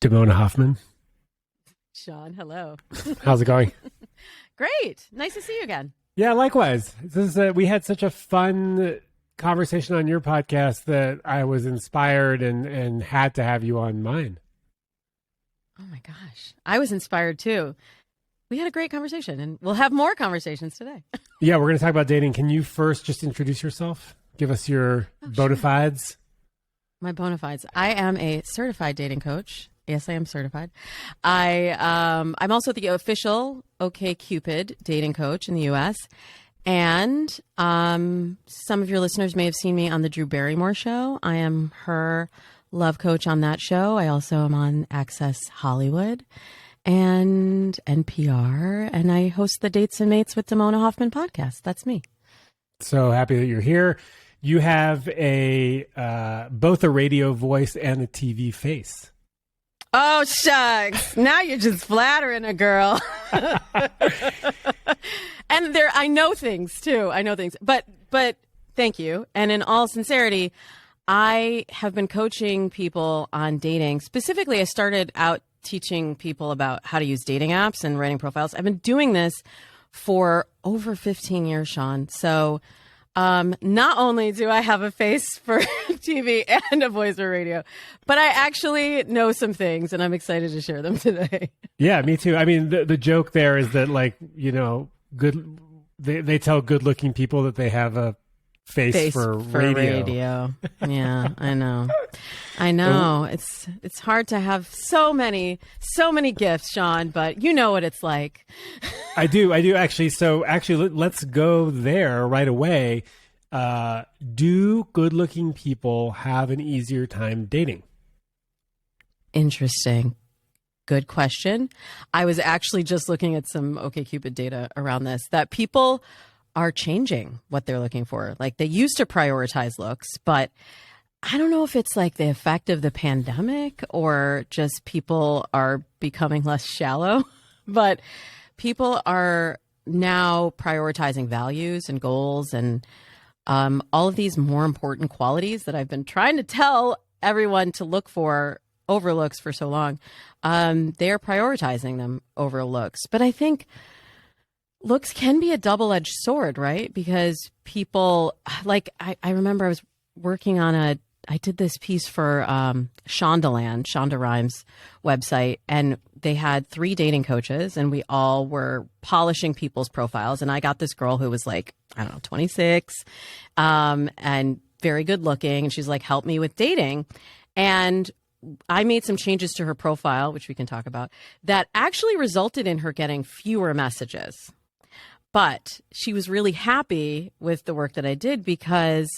Damona Hoffman. Shaun, hello. How's it going? Great. Nice to see you again. Yeah, likewise. We had such a fun conversation on your podcast that I was inspired and had to have you on mine. Oh my gosh. I was inspired too. We had a great conversation and we'll have more conversations today. Yeah, we're going to talk about dating. Can you first just introduce yourself? Give us your bona fides. Sure. My bona fides. I am a certified dating coach. Yes, I am certified. I'm also the official OkCupid dating coach in the U.S. And some of your listeners may have seen me on the Drew Barrymore show. I am her love coach on that show. I also am on Access Hollywood and NPR, and I host the Dates and Mates with Damona Hoffman podcast. That's me. So happy that you're here. You have both a radio voice and a TV face. Oh, shucks. Now you're just flattering a girl. And I know things too. I know things. But thank you. And in all sincerity, I have been coaching people on dating. Specifically, I started out teaching people about how to use dating apps and writing profiles. I've been doing this for over 15 years, Shaun. So not only do I have a face for TV and a voice for radio, but I actually know some things and I'm excited to share them today. Yeah, me too. I mean, the joke there is that, like, you know, they tell good looking people that they have a face for radio. Yeah, I know. It's hard to have so many gifts, Shaun, but you know what it's like. I do actually. So actually, let's go there right away. Do good-looking people have an easier time dating? Interesting. Good question. I was actually just looking at some OkCupid data around this, that people are changing what they're looking for. Like, they used to prioritize looks, but I don't know if it's like the effect of the pandemic or just people are becoming less shallow, but people are now prioritizing values and goals and all of these more important qualities that I've been trying to tell everyone to look for over looks for so long. They're prioritizing them over looks. But I think looks can be a double-edged sword, right? Because people, like, I remember I was working on I did this piece for Shonda Rhimes' website, and they had 3 dating coaches, and we all were polishing people's profiles. And I got this girl who was like, I don't know, 26, and very good looking. And she's like, help me with dating. And I made some changes to her profile, which we can talk about, that actually resulted in her getting fewer messages. But she was really happy with the work that I did because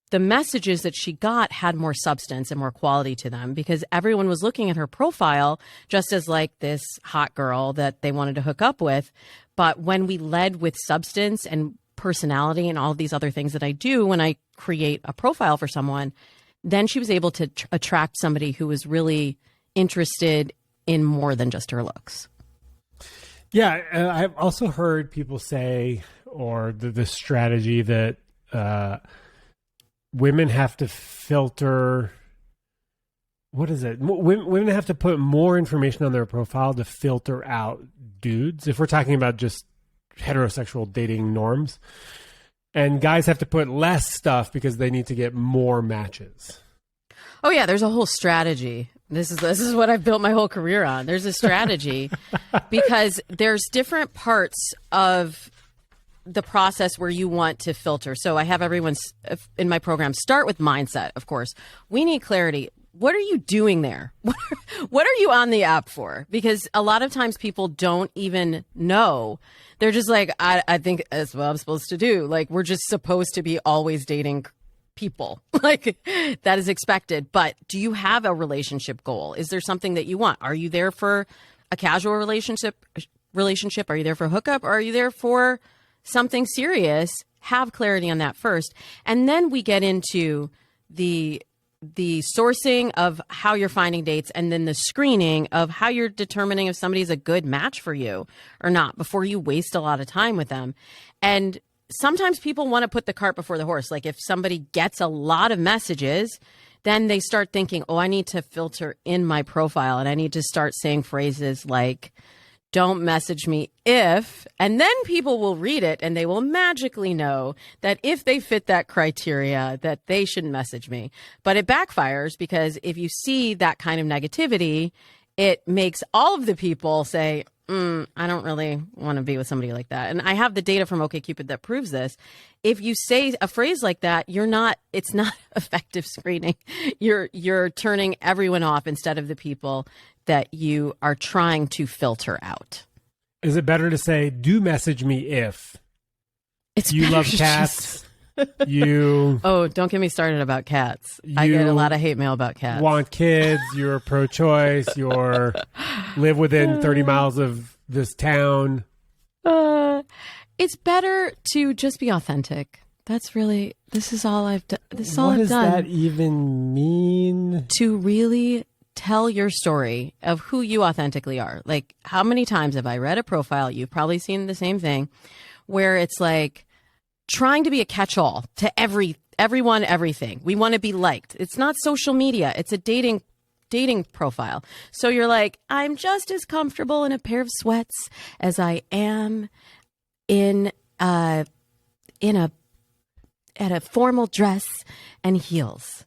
the messages that she got had more substance and more quality to them, because everyone was looking at her profile just as like this hot girl that they wanted to hook up with. But when we led with substance and personality and all these other things that I do when I create a profile for someone, then she was able to attract somebody who was really interested in more than just her looks. Yeah, I've also heard people say, or the strategy that women have to filter. What is it? Women have to put more information on their profile to filter out dudes, if we're talking about just heterosexual dating norms. And guys have to put less stuff because they need to get more matches. Oh yeah, there's a whole strategy. This is what I've built my whole career on. There's a strategy because there's different parts of the process where you want to filter. So I have everyone in my program start with mindset, of course. We need clarity. What are you doing there? What are you on the app for? Because a lot of times people don't even know. They're just like, I think that's what I'm supposed to do. Like, we're just supposed to be always dating people. Like, that is expected. But do you have a relationship goal? Is there something that you want? Are you there for a casual relationship? Are you there for a hookup? Or are you there for something serious? Have clarity on that first. And then we get into the sourcing of how you're finding dates, and then the screening of how you're determining if somebody's a good match for you or not before you waste a lot of time with them. And sometimes people want to put the cart before the horse. Like, if somebody gets a lot of messages, then they start thinking, oh, I need to filter in my profile and I need to start saying phrases like, don't message me if, and then people will read it and they will magically know that if they fit that criteria, that they shouldn't message me. But it backfires because if you see that kind of negativity, it makes all of the people say, I don't really want to be with somebody like that. And I have the data from OkCupid that proves this. If you say a phrase like that, it's not effective screening. You're turning everyone off instead of the people that you are trying to filter out. Is it better to say, do message me if you love cats? Oh, don't get me started about cats. I get a lot of hate mail about cats. Want kids, you're pro-choice, you're live within 30 miles of this town. It's better to just be authentic. This is all I've done. This is all I've I've done. What does that even mean? To really tell your story of who you authentically are. Like, how many times have I read a profile? You've probably seen the same thing where it's like trying to be a catch-all to everyone, everything. We want to be liked. It's not social media. It's a dating profile. So you're like, I'm just as comfortable in a pair of sweats as I am at a formal dress and heels.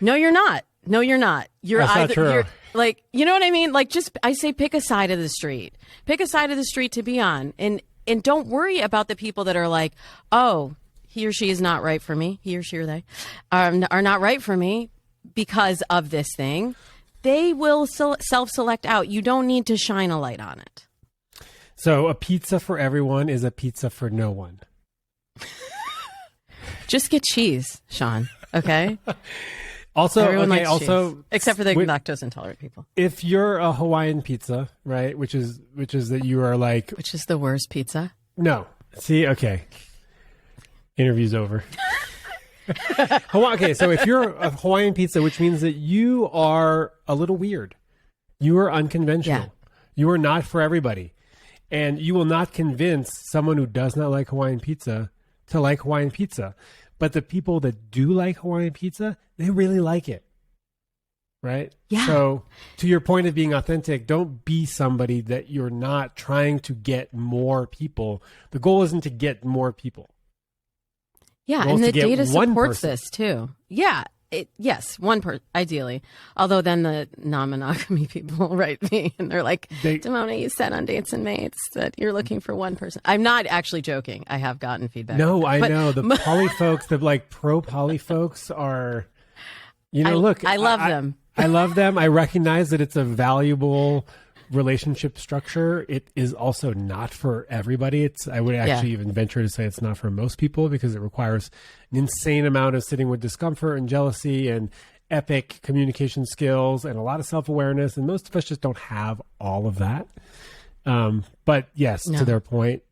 No, you're not. No, you're not. That's not true. You're like, you know what I mean? Like, just, I say, pick a side of the street. Pick a side of the street to be on. And don't worry about the people that are like, oh, he or she is not right for me. He or she or they are not right for me because of this thing. They will self-select out. You don't need to shine a light on it. So a pizza for everyone is a pizza for no one. Just get cheese, Shaun. Okay? Also, everyone likes also cheese, except for the lactose intolerant people. If you're a Hawaiian pizza, right, which is that you are like, which is the worst pizza. No, see, okay, interview's over. Okay, so if you're a Hawaiian pizza, which means that you are a little weird, you are unconventional, you are not for everybody, and you will not convince someone who does not like Hawaiian pizza to like Hawaiian pizza. But the people that do like Hawaiian pizza, they really like it. Right? Yeah. So to your point of being authentic, don't be somebody that you're not trying to get more people. The goal isn't to get more people. Yeah, and the data supports this too. Yeah. Yes, one person, ideally. Although then the non-monogamy people will write me and they're like, Damona, you said on Dates and Mates that you're looking for one person. I'm not actually joking. I have gotten feedback. No, I know. The poly folks, the like pro-poly folks are, look. I love them. I love them. I recognize that it's a valuable relationship structure. It is also not for everybody. I would actually even venture to say it's not for most people because it requires an insane amount of sitting with discomfort and jealousy and epic communication skills and a lot of self-awareness. And most of us just don't have all of that. But yes, to their point,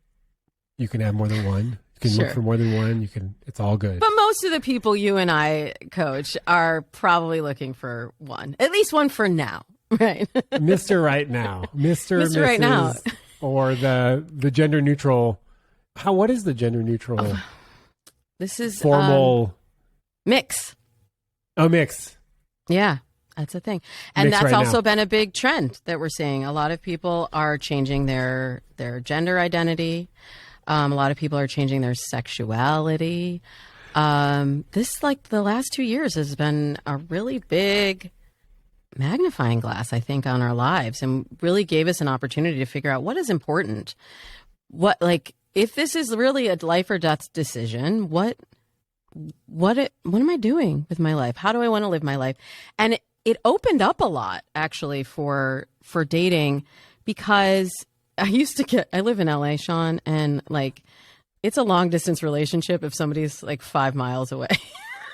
you can have more than one. You can look for more than one. It's all good. But most of the people you and I coach are probably looking for one, at least one for now. Right. Mr. Right Now. Mr. Mrs. Right Now. Or the gender neutral. What is the gender neutral? This is formal mix. Oh, mix. Yeah, that's a thing. And mix that's right also now. been a big trend that we're seeing. A lot of people are changing their gender identity. A lot of people are changing their sexuality. This, like, the last 2 years has been a really big magnifying glass, I think, on our lives, and really gave us an opportunity to figure out what is important. If this is really a life or death decision, what am I doing with my life? How do I want to live my life? And it opened up a lot, actually, for dating, because I live in LA, Shaun, and like, it's a long distance relationship if somebody's like 5 miles away.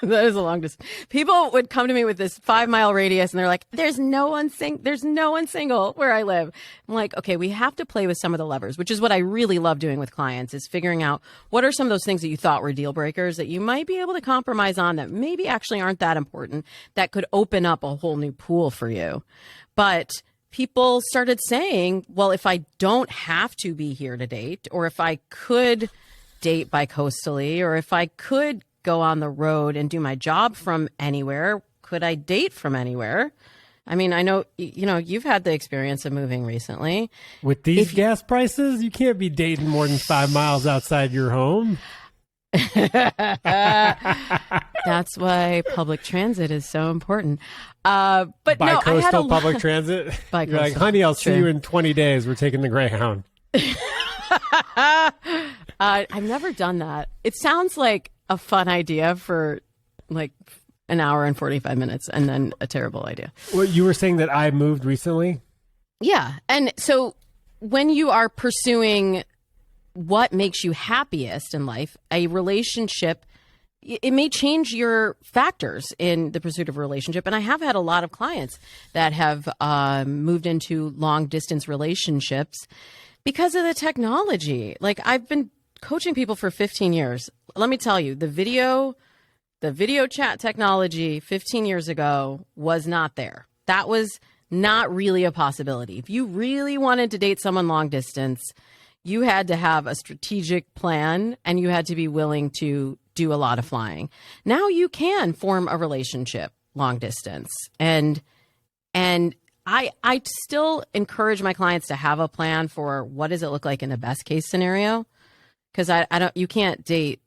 That is a long distance. People would come to me with this 5-mile radius and they're like, there's no one single where I live. I'm like, okay, we have to play with some of the levers, which is what I really love doing with clients, is figuring out what are some of those things that you thought were deal breakers that you might be able to compromise on that maybe actually aren't that important, that could open up a whole new pool for you. But people started saying, well, if I don't have to be here to date, or if I could date bicoastally, or if I could go on the road and do my job from anywhere, could I date from anywhere? I mean, I know, you've had the experience of moving recently. With these gas prices, you can't be dating more than 5 miles outside your home. That's why public transit is so important. But no, I had public transit. You're like, honey, I'll see you in 20 days. We're taking the Greyhound. I've never done that. It sounds like a fun idea for like an hour and 45 minutes and then a terrible idea. Well, you were saying that I moved recently? Yeah. And so when you are pursuing what makes you happiest in life, a relationship, it may change your factors in the pursuit of a relationship. And I have had a lot of clients that have moved into long distance relationships because of the technology. Like, I've been coaching people for 15 years. Let me tell you, the video chat technology 15 years ago was not there. That was not really a possibility. If you really wanted to date someone long distance, you had to have a strategic plan and you had to be willing to do a lot of flying. Now you can form a relationship long distance. And I still encourage my clients to have a plan for what does it look like in a best case scenario. Because you can't date.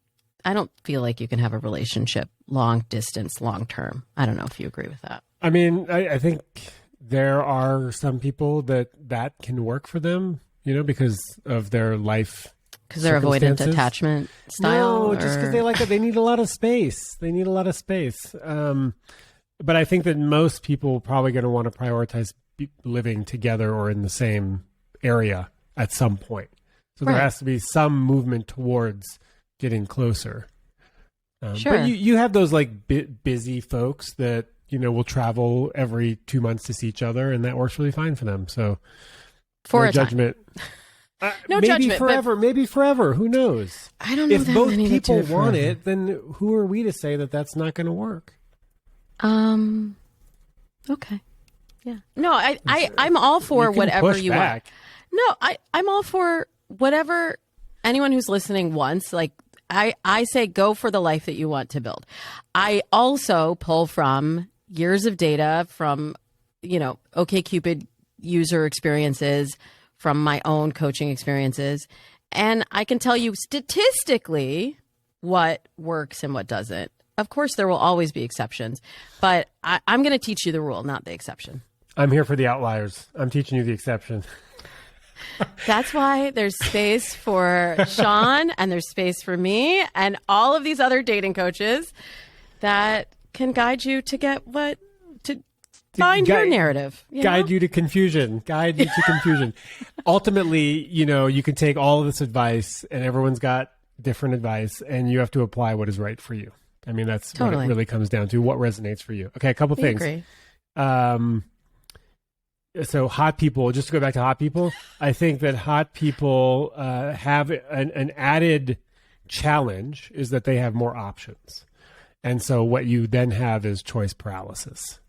I don't feel like you can have a relationship long distance, long term. I don't know if you agree with that. I mean, I think there are some people that can work for them, because of their life. Because they're avoidant attachment style? No, just because they like it. They need a lot of space. But I think that most people are probably going to want to prioritize living together or in the same area at some point. So there has to be some movement towards getting closer. Sure. But you have those like busy folks that, will travel every 2 months to see each other, and that works really fine for them. So for no a judgment. No maybe judgment. Maybe forever. Who knows? I don't know if both people want forever. it, then who are we to say that that's not going to work? Okay. Yeah. No, I'm all for whatever you want. No, I'm all for whatever anyone who's listening wants. Like, I say go for the life that you want to build. I also pull from years of data from, OkCupid user experiences, from my own coaching experiences. And I can tell you statistically what works and what doesn't. Of course, there will always be exceptions, but I'm going to teach you the rule, not the exception. I'm here for the outliers. I'm teaching you the exception. That's why there's space for Shaun and there's space for me and all of these other dating coaches that can guide you to get find your narrative. Guide you to confusion. Ultimately, you can take all of this advice and everyone's got different advice and you have to apply what is right for you. I mean, that's totally what it really comes down to, what resonates for you. Okay, a couple things. Agree. So hot people, just to go back to hot people, I think that hot people have an added challenge is that they have more options. And so what you then have is choice paralysis,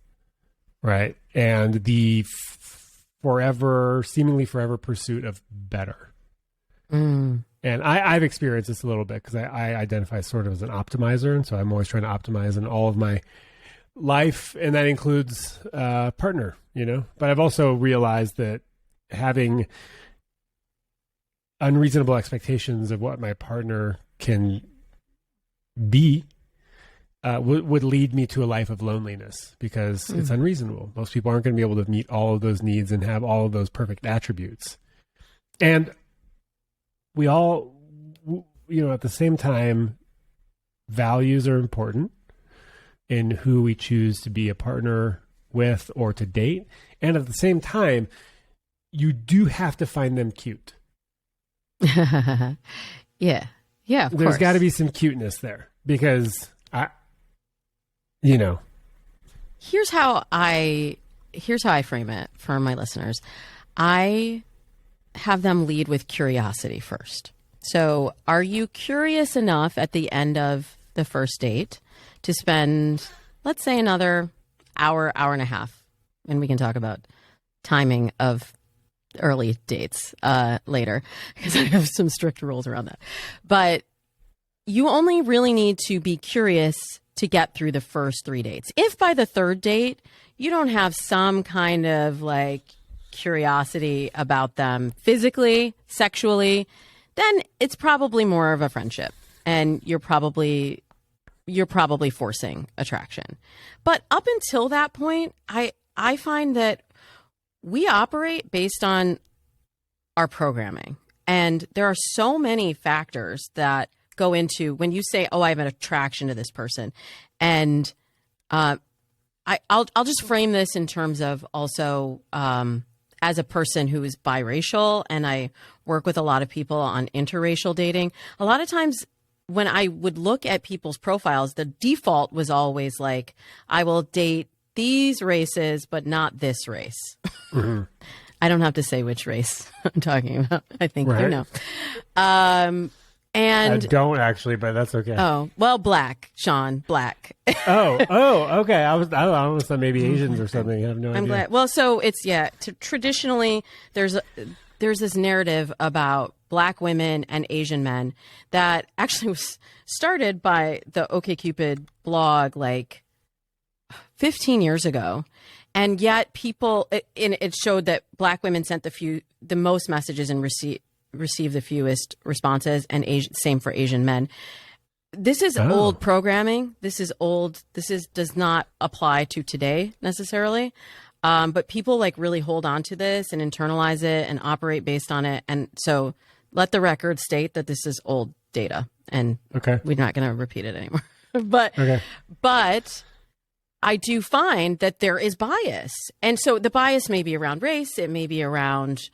right? And the seemingly forever pursuit of better. Mm. And I've experienced this a little bit because I identify sort of as an optimizer. And so I'm always trying to optimize in all of my life. And that includes partner, But I've also realized that having unreasonable expectations of what my partner can be would lead me to a life of loneliness because it's unreasonable. Most people aren't going to be able to meet all of those needs and have all of those perfect attributes. And we all, at the same time, values are important in who we choose to be a partner with or to date. And at the same time, you do have to find them cute. Yeah. Yeah, of course. There's got to be some cuteness there because Here's how I frame it for my listeners. I have them lead with curiosity first. So are you curious enough at the end of the first date to spend, let's say, another hour and a half, and we can talk about timing of early dates later, because I have some strict rules around that. But you only really need to be curious to get through the first 3 dates. If by the third date, you don't have some kind of like curiosity about them physically, sexually, then it's probably more of a friendship, and you're probably forcing attraction. But up until that point, I find that we operate based on our programming. And there are so many factors that go into when you say, oh, I have an attraction to this person. And I'll just frame this in terms of also as a person who is biracial, and I work with a lot of people on interracial dating. A lot of times when I would look at people's profiles, the default was always like, I will date these races, but not this race. Mm-hmm. I don't have to say which race I'm talking about. I think you know. And I don't actually, but that's okay. Oh, well, black, Shaun, black. oh, okay. I almost thought maybe Asians or something. I have no idea. I'm glad. Well, so it's, traditionally there's this narrative about black women and Asian men that actually was started by the OkCupid blog like 15 years ago. And yet it showed that black women sent the most messages and received the fewest responses, and same for Asian men. This is old programming. This is old. Does not apply to today necessarily. But people like really hold on to this and internalize it and operate based on it. And so let the record state that this is old data, and we're not going to repeat it anymore. But I do find that there is bias. And so the bias may be around race. It may be around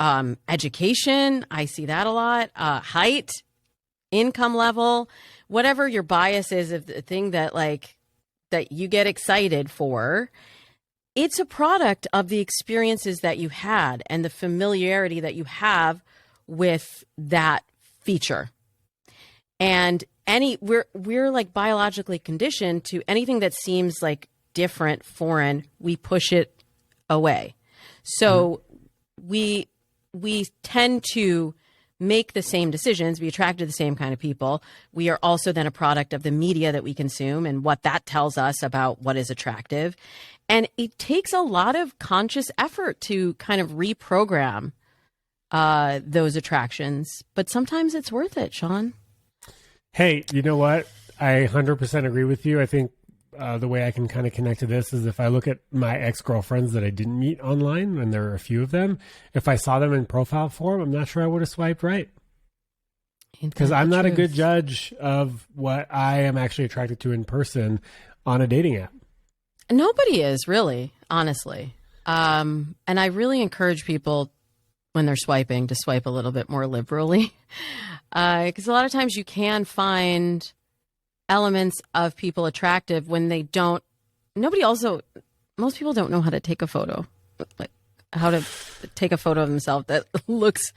education. I see that a lot. Height, income level, whatever your bias is, of the thing that you get excited for, it's a product of the experiences that you had and the familiarity that you have with that feature. And we're like biologically conditioned to anything that seems like different, foreign, we push it away. So we tend to make the same decisions, be attracted to the same kind of people. We are also then a product of the media that we consume and what that tells us about what is attractive. And it takes a lot of conscious effort to kind of reprogram those attractions. But sometimes it's worth it, Shaun. Hey, you know what? I 100% agree with you. I think the way I can kind of connect to this is if I look at my ex-girlfriends that I didn't meet online, and there are a few of them, if I saw them in profile form, I'm not sure I would have swiped right. Because I'm not a good judge of what I am actually attracted to in person on a dating app. Nobody is, really, honestly. And I really encourage people when they're swiping to swipe a little bit more liberally. Because a lot of times you can find elements of people attractive when they don't. Most people don't know how to take a photo, like how to take a photo of themselves that looks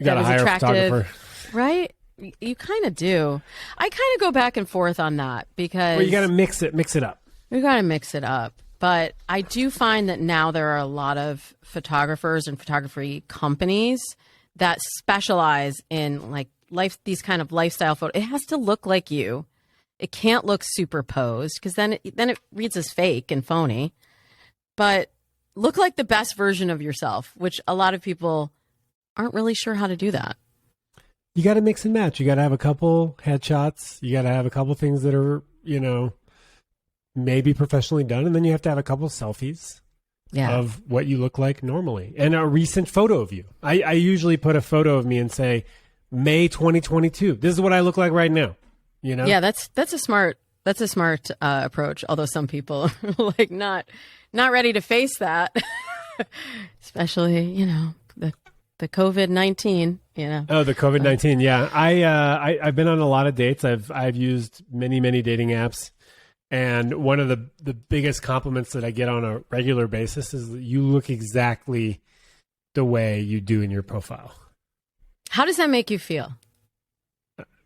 that is attractive, right? You kind of do. I kind of go back and forth on that because you got to mix it up. We got to mix it up. But I do find that now there are a lot of photographers and photography companies that specialize in like these kind of lifestyle photos. It has to look like you. It can't look superposed because then it reads as fake and phony. But look like the best version of yourself, which a lot of people aren't really sure how to do that. You got to mix and match. You got to have a couple headshots. You got to have a couple things that are, maybe professionally done. And then you have to have a couple selfies of what you look like normally and a recent photo of you. I usually put a photo of me and say, May 2022. This is what I look like right now. Yeah, that's a smart approach. Although some people are like not ready to face that, especially the COVID-19. Oh, the COVID-19. Yeah, I've been on a lot of dates. I've used many dating apps, and one of the biggest compliments that I get on a regular basis is that you look exactly the way you do in your profile. How does that make you feel?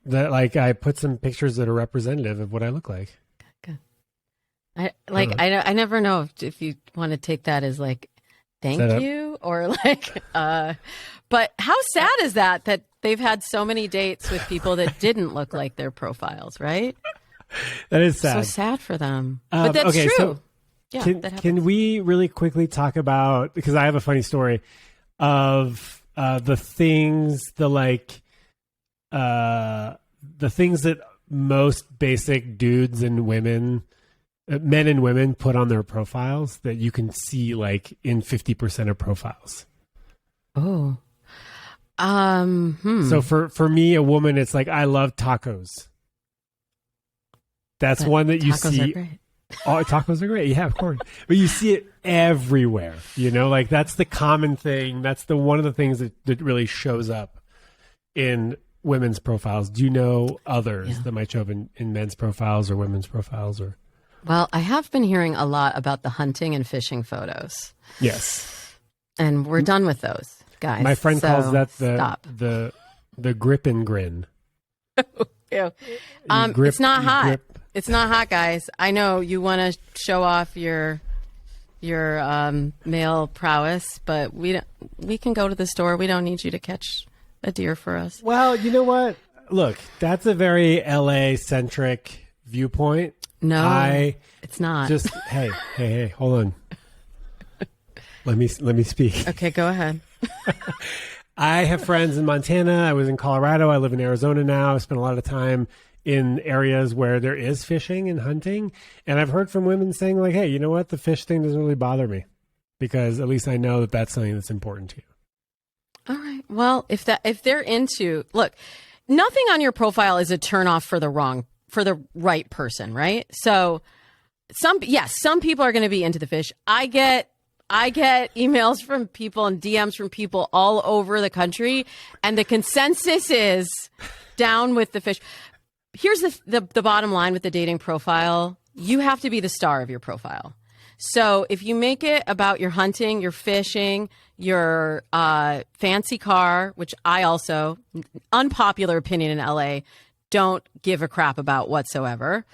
That I put some pictures that are representative of what I look like. Good. I never know if you want to take that as like thank you or like but how sad is that they've had so many dates with people that didn't look like their profiles, right? That is sad. So sad for them. But that's okay, true. so Yeah, can, that happens. can we really quickly talk about, because I have a funny story of the things, the things that most basic dudes and women, men and women put on their profiles that you can see like in 50% of profiles. Oh. So for me, a woman, it's like, I love tacos. That's But one that you tacos see. are great. Oh, tacos are great. Yeah, of course. But you see it everywhere, like that's the common thing. That's one of the things that really shows up in women's profiles. Do you know others that might show up in men's profiles or women's profiles? Or Well, I have been hearing a lot about the hunting and fishing photos. yes. And we're done with those, guys. My friend So calls that stop. the grip and grin. Ew. Grip- It's not you hot. grip- It's not hot, guys. I know you want to show off your male prowess, but we can go to the store. We don't need you to catch a deer for us. Well, you know what? Look, that's a very LA centric viewpoint. No, it's not. Just hey, hold on. Let me speak. Okay, go ahead. I have friends in Montana. I was in Colorado. I live in Arizona now. I spent a lot of time in areas where there is fishing and hunting. And I've heard from women saying like, hey, you know what? The fish thing doesn't really bother me because at least I know that that's something that's important to you. All right. Well, if they're into, look, nothing on your profile is a turnoff for the right person, right? So some people are going to be into the fish. I get emails from people and DMs from people all over the country, and the consensus is down with the fish. Here's the bottom line with the dating profile. You have to be the star of your profile. So if you make it about your hunting, your fishing, your fancy car, which I also, unpopular opinion in LA, don't give a crap about whatsoever.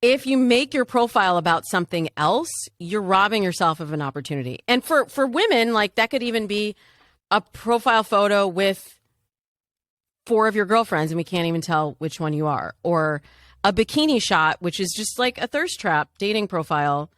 If you make your profile about something else, you're robbing yourself of an opportunity. And for women, like that could even be a profile photo with 4 of your girlfriends and we can't even tell which one you are, or a bikini shot, which is just like a thirst trap dating profile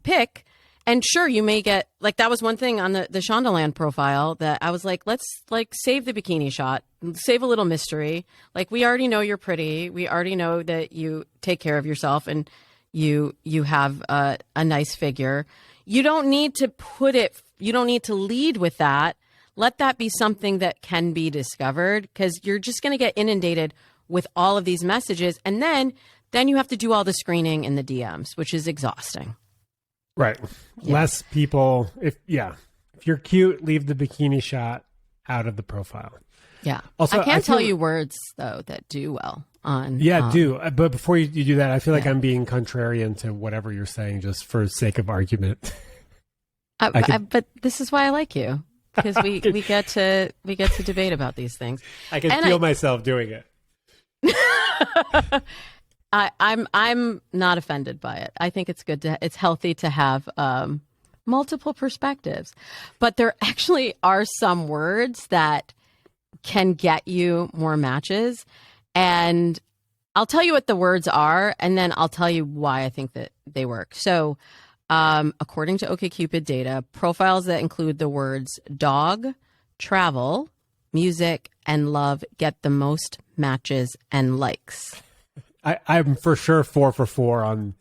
pic. And sure, you may get, like, that was one thing on the Shondaland profile that I was like, let's like save the bikini shot, save a little mystery. Like, we already know you're pretty. We already know that you take care of yourself and you have a nice figure. You don't need to you don't need to lead with that. Let that be something that can be discovered, because you're just going to get inundated with all of these messages. And then you have to do all the screening in the DMs, which is exhausting. Right. Yeah. Less people. If you're cute, leave the bikini shot out of the profile. Yeah. Also, I can't tell you words, though, that do well on. Yeah, do. But before you do that, I feel like I'm being contrarian to whatever you're saying just for sake of argument. But this is why I like you, because we get to debate about these things. I can feel myself doing it. I'm not offended by it. I think it's healthy to have multiple perspectives, but there actually are some words that can get you more matches, and I'll tell you what the words are, and then I'll tell you why I think that they work. So, according to OkCupid data, profiles that include the words dog, travel, music, and love get the most matches and likes. I'm for sure 4 for 4 on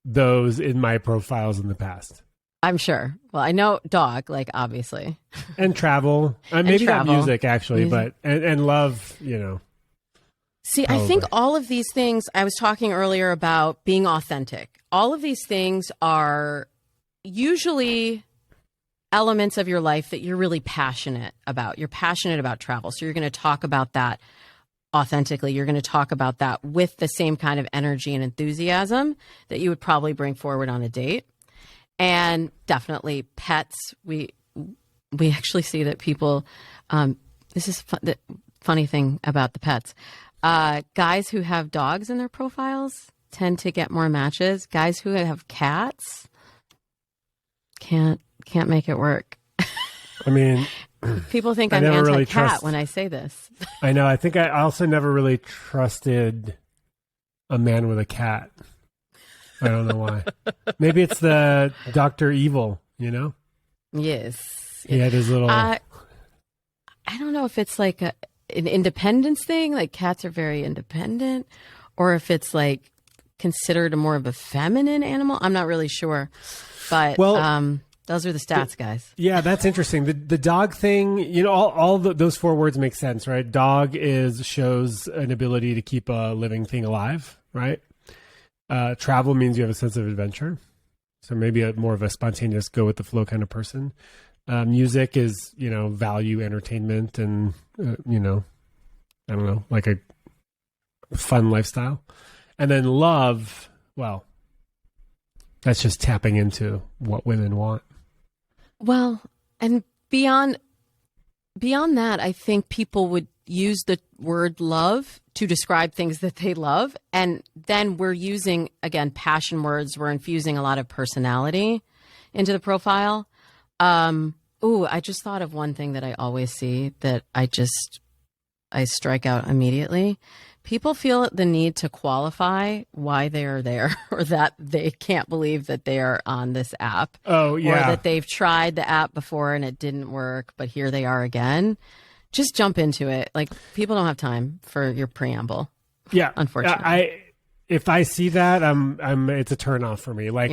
those in my profiles in the past. I'm sure. Well, I know dog, like, obviously. And travel. Maybe travel. not music, actually, but and love, See, probably. I think all of these things, I was talking earlier about being authentic. All of these things are usually elements of your life that you're really passionate about. You're passionate about travel. So you're going to talk about that authentically. You're going to talk about that with the same kind of energy and enthusiasm that you would probably bring forward on a date. And definitely pets. We actually see that people, this is the funny thing about the pets. Guys who have dogs in their profiles tend to get more matches. Guys who have cats can't make it work. I mean, people think I'm never really anti-cat when I say this. I know. I think I also never really trusted a man with a cat. I don't know why. Maybe it's the Dr. Evil, you know? Yes. He had his little... I don't know if it's like an independence thing, like cats are very independent, or if it's like considered more of a feminine animal. I'm not really sure. But those are the stats, guys. Yeah, that's interesting. The dog thing, you know, those 4 words make sense, right? Dog shows an ability to keep a living thing alive, right? Travel means you have a sense of adventure. So maybe more of a spontaneous, go with the flow kind of person. Music is, you know, value entertainment and, you know, I don't know, like a fun lifestyle. And then love, well, that's just tapping into what women want. Well, and beyond that, I think people would use the word love to describe things that they love. And then we're using, again, passion words. We're infusing a lot of personality into the profile. I just thought of one thing that I always see that I strike out immediately. People feel the need to qualify why they are there or that they can't believe that they are on this app. Oh, yeah. Or that they've tried the app before and it didn't work, but here they are again. Just jump into it. Like, people don't have time for your preamble. Yeah. Unfortunately. If I see that, it's a turn off for me. Like,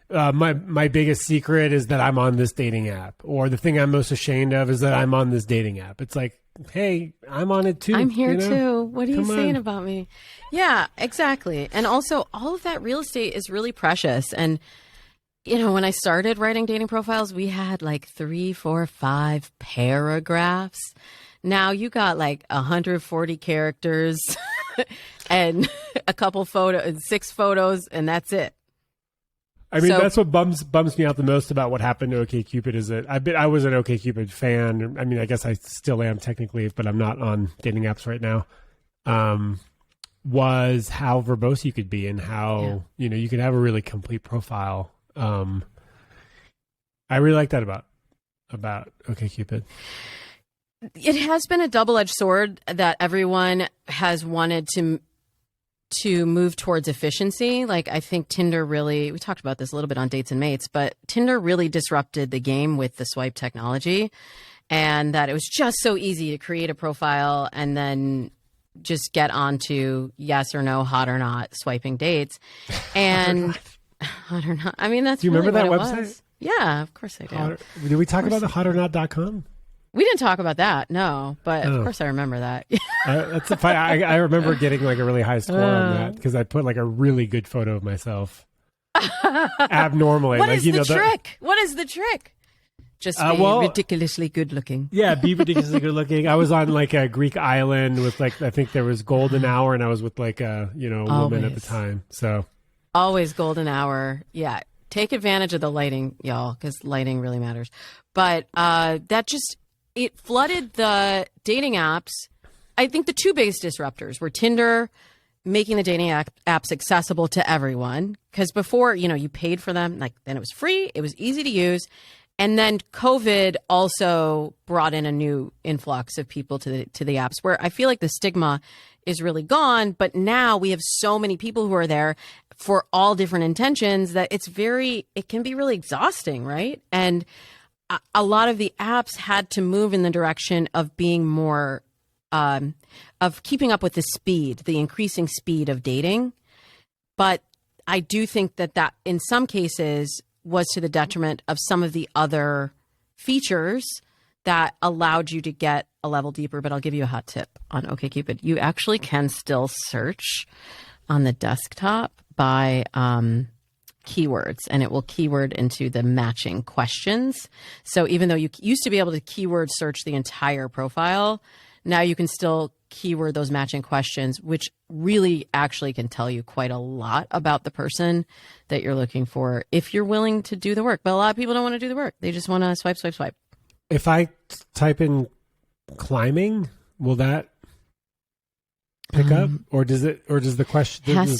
my biggest secret is that I'm on this dating app, or the thing I'm most ashamed of is that I'm on this dating app. It's like, hey, I'm on it too. I'm here you know? too. What are you saying about me? Yeah, exactly. And also, all of that real estate is really precious. And, you know, when I started writing dating profiles, we had like 3, 4, 5 paragraphs. Now you got like 140 characters and a couple photos, 6 photos, and that's it. I mean, that's what bums me out the most about what happened to OkCupid is that I was an OkCupid fan. I mean, I guess I still am technically, but I'm not on dating apps right now. Was how verbose you could be and how, you know, you could have a really complete profile. I really like that about OkCupid. It has been a double-edged sword that everyone has wanted to move towards efficiency. Like, I think Tinder we talked about this a little bit on Dates and Mates, but Tinder really disrupted the game with the swipe technology, and that it was just so easy to create a profile and then just get onto yes or no, hot or not, swiping dates. And hot or not. I mean, that's do you really remember that what it website? was. Yeah, of course I do. Did we talk about the hotornot.com? We didn't talk about that, no, but of course I remember that. That's a fun, I remember getting like a really high score on that because I put like a really good photo of myself abnormally. What like, is you know, the trick? What is the trick? Just be ridiculously good looking. Yeah, be ridiculously good looking. I was on like a Greek island with like, I think there was golden hour, and I was with like a woman at the time. So always golden hour. Yeah. Take advantage of the lighting, y'all, because lighting really matters. But it flooded the dating apps. I think the 2 biggest disruptors were Tinder, making the dating apps accessible to everyone. Because before, you know, you paid for them, like then it was free, it was easy to use. And then COVID also brought in a new influx of people to the apps, where I feel like the stigma is really gone. But now we have so many people who are there for all different intentions that it can be really exhausting, right? And a lot of the apps had to move in the direction of being more, of keeping up with the increasing speed of dating. But I do think that in some cases was to the detriment of some of the other features that allowed you to get a level deeper. But I'll give you a hot tip on OkCupid. You actually can still search on the desktop by keywords, and it will keyword into the matching questions. So even though you used to be able to keyword search the entire profile, now you can still keyword those matching questions, which really actually can tell you quite a lot about the person that you're looking for if you're willing to do the work. But a lot of people don't want to do the work. They just want to swipe, swipe, swipe. If I type in climbing, will that pick up, or does the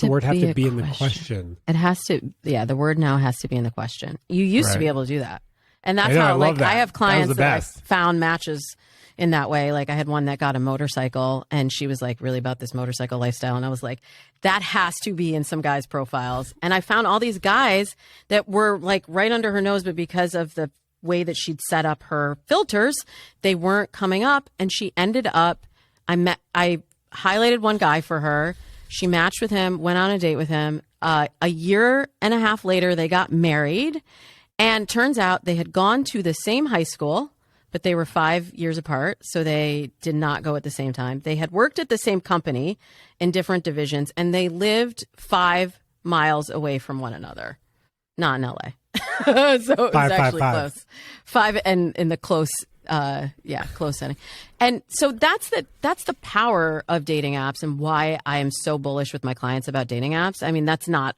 word have to be in the question? It has to. Yeah, the word now has to be in the question. You used to be able to do that. And that's I know, I how, love that. I have That was clients the that I best. found matches in that way. Like I had one that got a motorcycle and she was like really about this motorcycle lifestyle. And I was like, that has to be in some guys' profiles. And I found all these guys that were like right under her nose, but because of the way that she'd set up her filters, they weren't coming up. And she ended up, I highlighted one guy for her. She matched with him, went on a date with him. A year and a half later, they got married. And turns out they had gone to the same high school, but they were 5 years apart, so they did not go at the same time. They had worked at the same company in different divisions, and they lived 5 miles away from one another, not in LA. So it was actually close. 5 and in the close, close setting. And so that's the power of dating apps and why I am so bullish with my clients about dating apps. I mean, that's not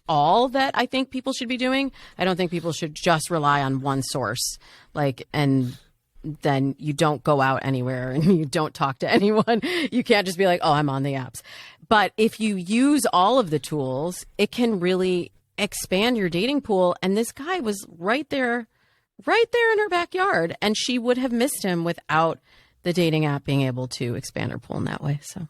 all that I think people should be doing. I don't think people should just rely on one source, and then you don't go out anywhere and you don't talk to anyone. You can't just be like, oh, I'm on the apps. But if you use all of the tools, it can really expand your dating pool. And this guy was right there in her backyard, and she would have missed him without the dating app being able to expand her pool in that way. So.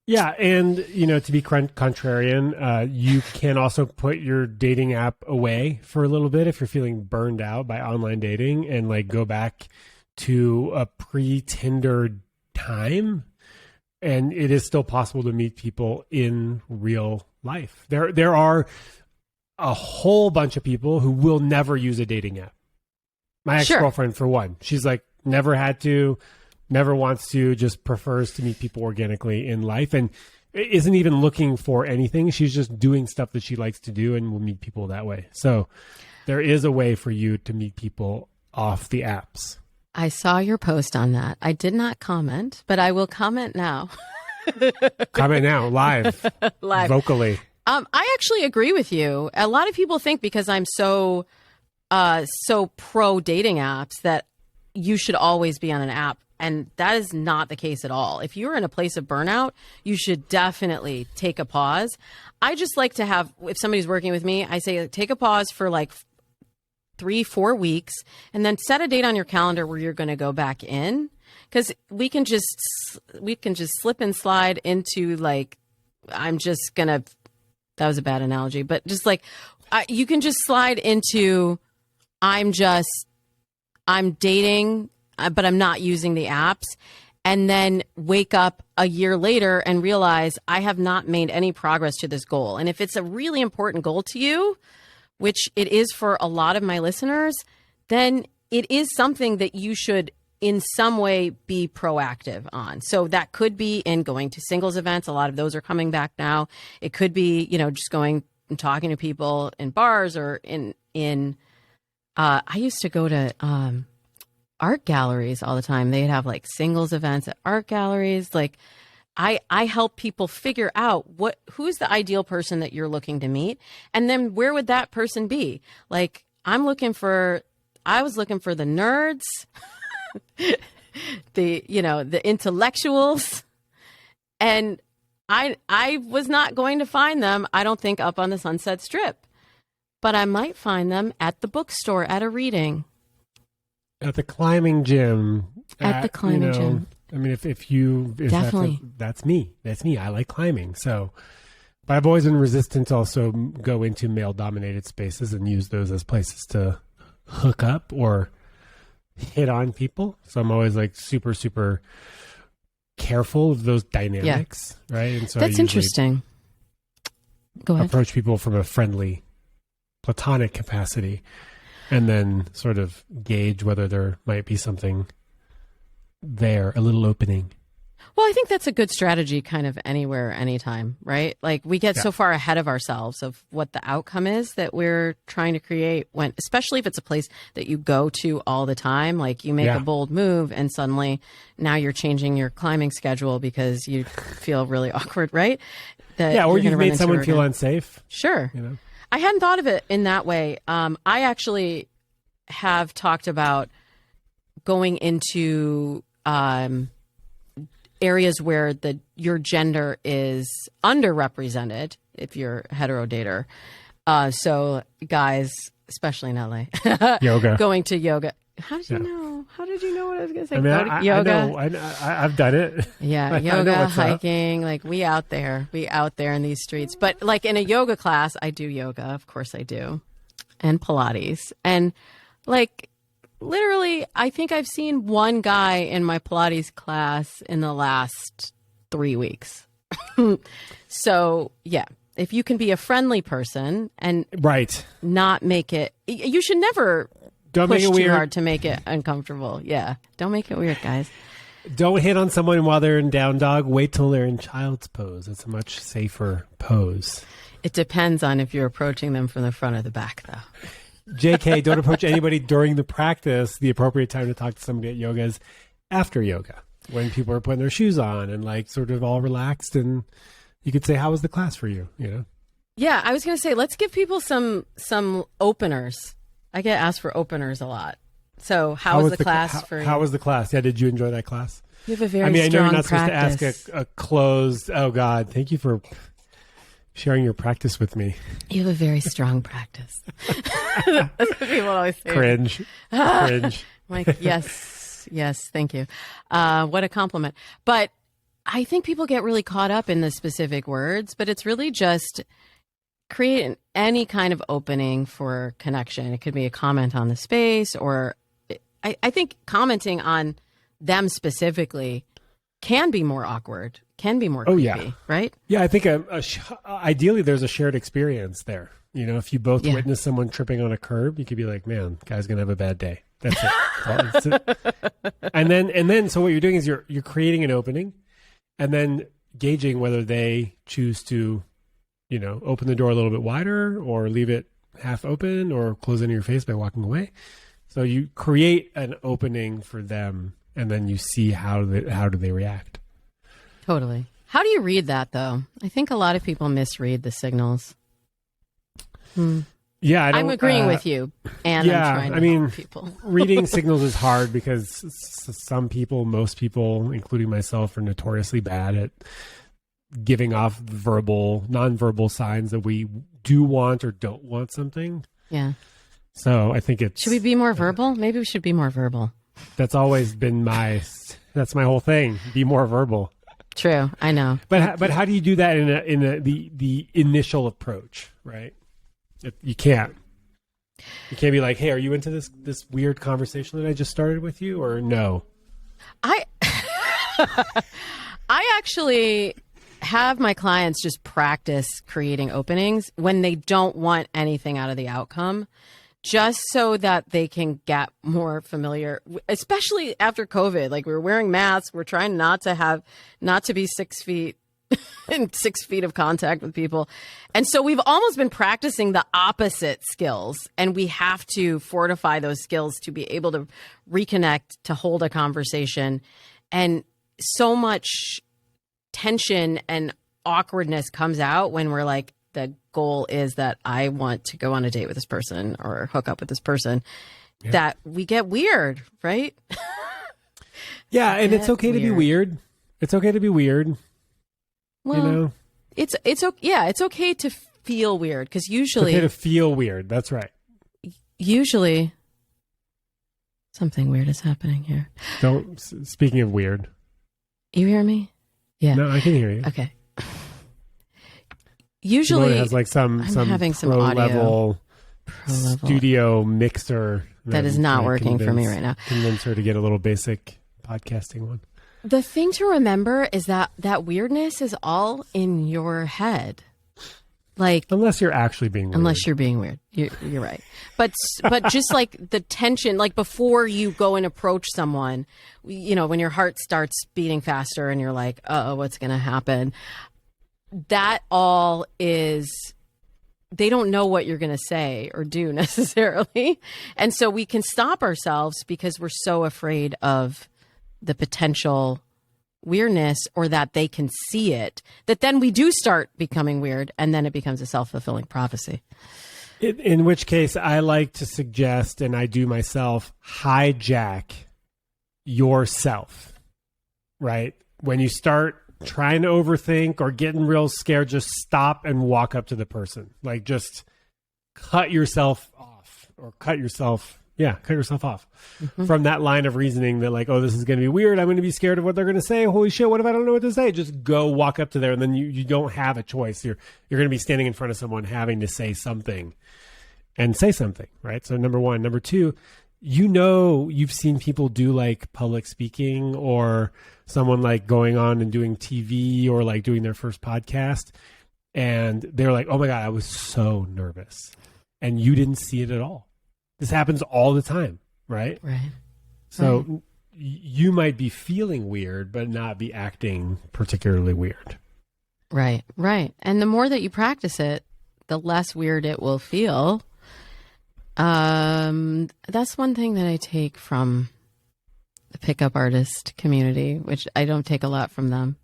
Yeah, and to be contrarian, you can also put your dating app away for a little bit if you're feeling burned out by online dating, and go back to a pre-Tinder time. And it is still possible to meet people in real life. There are a whole bunch of people who will never use a dating app. My ex-girlfriend, for one, she's never had to. Never wants to, just prefers to meet people organically in life and isn't even looking for anything. She's just doing stuff that she likes to do and will meet people that way. So there is a way for you to meet people off the apps. I saw your post on that. I did not comment, but I will comment now. Comment now, live. Vocally. I actually agree with you. A lot of people think because I'm so pro dating apps that you should always be on an app. And that is not the case at all. If you're in a place of burnout, you should definitely take a pause. I just like to have, if somebody's working with me, I say take a pause for 3-4 weeks and then set a date on your calendar where you're going to go back in. Because we can just slip and slide into I'm just going to, that was a bad analogy, but just you can just slide into I'm dating, but I'm not using the apps, and then wake up a year later and realize I have not made any progress to this goal. And if it's a really important goal to you, which it is for a lot of my listeners, then it is something that you should in some way be proactive on. So that could be in going to singles events. A lot of those are coming back now. It could be, just going and talking to people in bars or I used to go to, art galleries all the time. They'd have singles events at art galleries. I help people figure out who's the ideal person that you're looking to meet. And then where would that person be? I was looking for the nerds, the intellectuals. And I was not going to find them, I don't think, up on the Sunset Strip, but I might find them at the bookstore at a reading. At the climbing gym. At the climbing gym. I mean, if definitely. that's me. That's me. I like climbing. So, but I've always been resistant to also go into male-dominated spaces and use those as places to hook up or hit on people. So I'm always super, super careful of those dynamics, right? And so that's interesting. Go ahead. Approach people from a friendly, platonic capacity. And then sort of gauge whether there might be something there, a little opening. Well, I think that's a good strategy kind of anywhere, anytime, right? We get so far ahead of ourselves of what the outcome is that we're trying to create especially if it's a place that you go to all the time. You make a bold move and suddenly now you're changing your climbing schedule because you feel really awkward, right? Or you've made someone feel unsafe. Sure. I hadn't thought of it in that way. I actually have talked about going into areas where your gender is underrepresented if you're a hetero dater. So guys especially in LA. Yoga. Going to yoga. How did you know? How did you know what I was going to say? I mean, Go to yoga. I know. I've done it. Yeah, yoga, hiking, like we out there in these streets. But like in a yoga class, I do yoga, of course I do, and Pilates. And like literally, I think I've seen one guy in my Pilates class in the last 3 weeks. So yeah, if you can be a friendly person and not make it, you should never don't push make it too weird. hard to make it uncomfortable. Yeah, don't make it weird, guys. Don't hit on someone while they're in down dog. Wait till they're in child's pose. It's a much safer pose. It depends on if you're approaching them from the front or the back, though. JK, don't approach anybody during the practice. The appropriate time to talk to somebody at yoga is after yoga, when people are putting their shoes on and like sort of all relaxed, and you could say, "How was the class for you?" You know? Yeah, I was going to say, let's give people some openers. I get asked for openers a lot. So how was the class for you? How was the class? Yeah, did you enjoy that class? You have a very I know you're not practice. supposed to ask a closed. Oh God, thank you for sharing your practice with me. You have a very strong practice. That's what people always say. Cringe. I'm like, yes, thank you. What a compliment. But I think people get really caught up in the specific words, but it's really just create any kind of opening for connection. It could be a comment on the space, or I think commenting on them specifically can be more awkward, can be more creepy, right? Yeah, I think ideally there's a shared experience there. You know, if you both witness someone tripping on a curb, you could be like, man, guy's going to have a bad day. That's it. That's it. And then, so what you're doing is you're creating an opening and then gauging whether they choose to, you know, open the door a little bit wider or leave it half open or close into your face by walking away. So you create an opening for them, and then you see how do they react. Totally. How do you read that, though? I think a lot of people misread the signals. Yeah, I'm agreeing with you, and I'm trying to help people. Reading signals is hard because some people, most people, including myself, are notoriously bad at giving off nonverbal signs that we do want or don't want something. Yeah. So I think should we be more verbal? Maybe we should be more verbal. That's always been that's my whole thing. Be more verbal. True, I know. But how do you do that in the initial approach, right? You can't be like, hey, are you into this weird conversation that I just started with you, or no? I actually have my clients just practice creating openings when they don't want anything out of the outcome, just so that they can get more familiar, especially after COVID. Like, we're wearing masks. We're trying not to be 6 feet in 6 feet of contact with people. And so we've almost been practicing the opposite skills, and we have to fortify those skills to be able to reconnect, to hold a conversation. And so much tension and awkwardness comes out when we're like, the goal is that I want to go on a date with this person or hook up with this person, that we get weird, right? Yeah, and it's okay to be weird. It's okay to be weird. Well, you know? It's okay to feel weird, because usually it's okay to feel weird. That's right. Usually something weird is happening here. Speaking of weird. You hear me? Yeah. No, I can hear you. Okay. Usually it has like some having some pro audio level studio mixer that is not working for me right now. Convince her to get a little basic podcasting one. The thing to remember is that weirdness is all in your head. Like, unless you're actually being weird. Unless you're being weird. You're right. But just like the tension, like before you go and approach someone, you know, when your heart starts beating faster and you're like, uh-oh, what's going to happen? That all is, they don't know what you're going to say or do necessarily. And so we can stop ourselves because we're so afraid of the potential weirdness, or that they can see it, that then we do start becoming weird, and then it becomes a self-fulfilling prophecy. In which case, I like to suggest, and I do myself, hijack yourself, right? When you start trying to overthink or getting real scared, just stop and walk up to the person. Like, just cut yourself off or cut yourself off from that line of reasoning that like, oh, this is going to be weird. I'm going to be scared of what they're going to say. Holy shit, what if I don't know what to say? Just go walk up to there, and then you don't have a choice. You're going to be standing in front of someone having to say something, right? So number one. Number two, you've seen people do like public speaking, or someone like going on and doing TV, or like doing their first podcast, and they're like, oh my God, I was so nervous. And you didn't see it at all. This happens all the time, right? Right. So you might be feeling weird, but not be acting particularly weird. Right. And the more that you practice it, the less weird it will feel. That's one thing that I take from the pickup artist community, which I don't take a lot from them.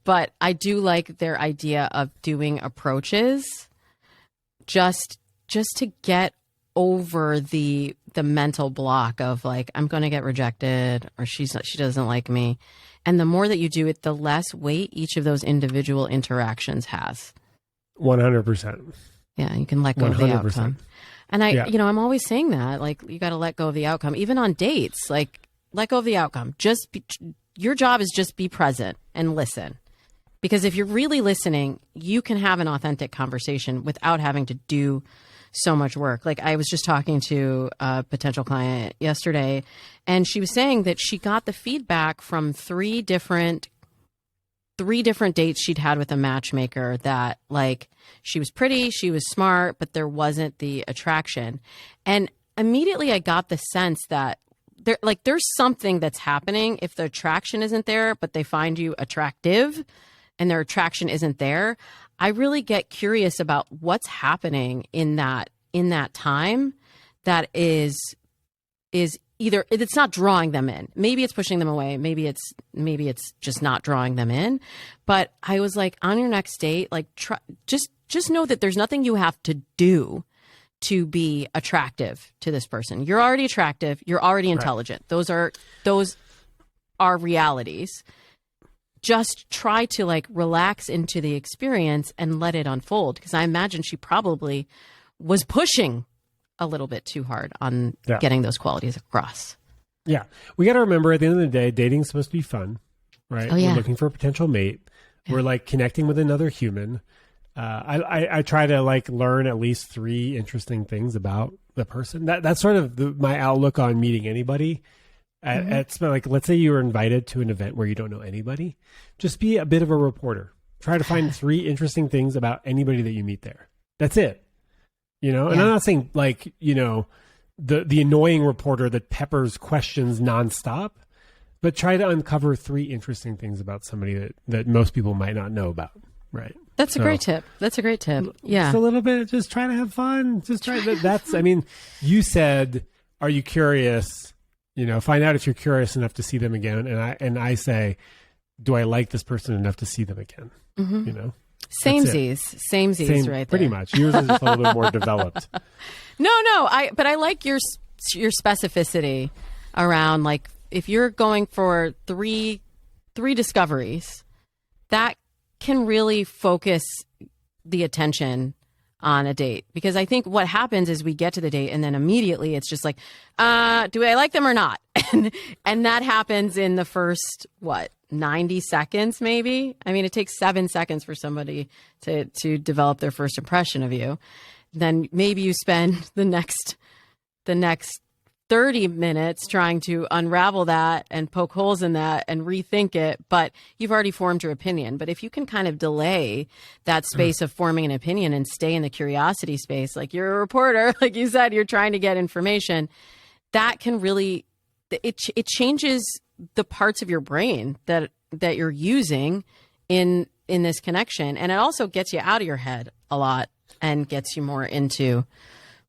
But I do like their idea of doing approaches just to get over the mental block of like, I'm going to get rejected, or she doesn't like me. And the more that you do it, the less weight each of those individual interactions has. 100%. Yeah, you can let go 100%. Of the outcome. And I'm always saying that, like, you got to let go of the outcome, even on dates, like, let go of the outcome. Your job is just be present and listen. Because if you're really listening, you can have an authentic conversation without having to do so much work. Like, I was just talking to a potential client yesterday, and she was saying that she got the feedback from three different dates she'd had with a matchmaker that, like, she was pretty, she was smart, but there wasn't the attraction. And immediately I got the sense that there's something that's happening if the attraction isn't there, but they find you attractive and their attraction isn't there. I really get curious about what's happening in that time that is either it's not drawing them in. Maybe it's pushing them away. Maybe it's just not drawing them in. But I was like, on your next date, like, just know that there's nothing you have to do to be attractive to this person. You're already attractive. You're already intelligent. Right. Those are realities. Just try to like relax into the experience and let it unfold. Because I imagine she probably was pushing a little bit too hard on getting those qualities across. Yeah. We got to remember, at the end of the day, dating's supposed to be fun, right? Oh, yeah. We're looking for a potential mate. Yeah. We're like connecting with another human. I try to like learn at least 3 interesting things about the person. That's sort of my outlook on meeting anybody. It's like, let's say you were invited to an event where you don't know anybody. Just be a bit of a reporter. Try to find 3 interesting things about anybody that you meet there. That's it. And I'm not saying like, the annoying reporter that peppers questions nonstop, but try to uncover 3 interesting things about somebody that most people might not know about. Right. That's a great tip. Yeah. Just a little bit, just try to have fun. Just try that's, I mean, you said, are you curious? Find out if you're curious enough to see them again. And I say, do I like this person enough to see them again? Mm-hmm. Samesies right there. Pretty much. Yours is just a little bit more developed. No, but I like your specificity around, like, if you're going for three discoveries, that can really focus the attention on a date. Because I think what happens is we get to the date and then immediately it's just like, do I like them or not? And that happens in the first, 90 seconds maybe? I mean, it takes 7 seconds for somebody to develop their first impression of you. Then maybe you spend the next 30 minutes trying to unravel that and poke holes in that and rethink it, but you've already formed your opinion. But if you can kind of delay that space of forming an opinion and stay in the curiosity space, like you're a reporter, like you said, you're trying to get information, that can really, it changes the parts of your brain that you're using in this connection. And it also gets you out of your head a lot and gets you more into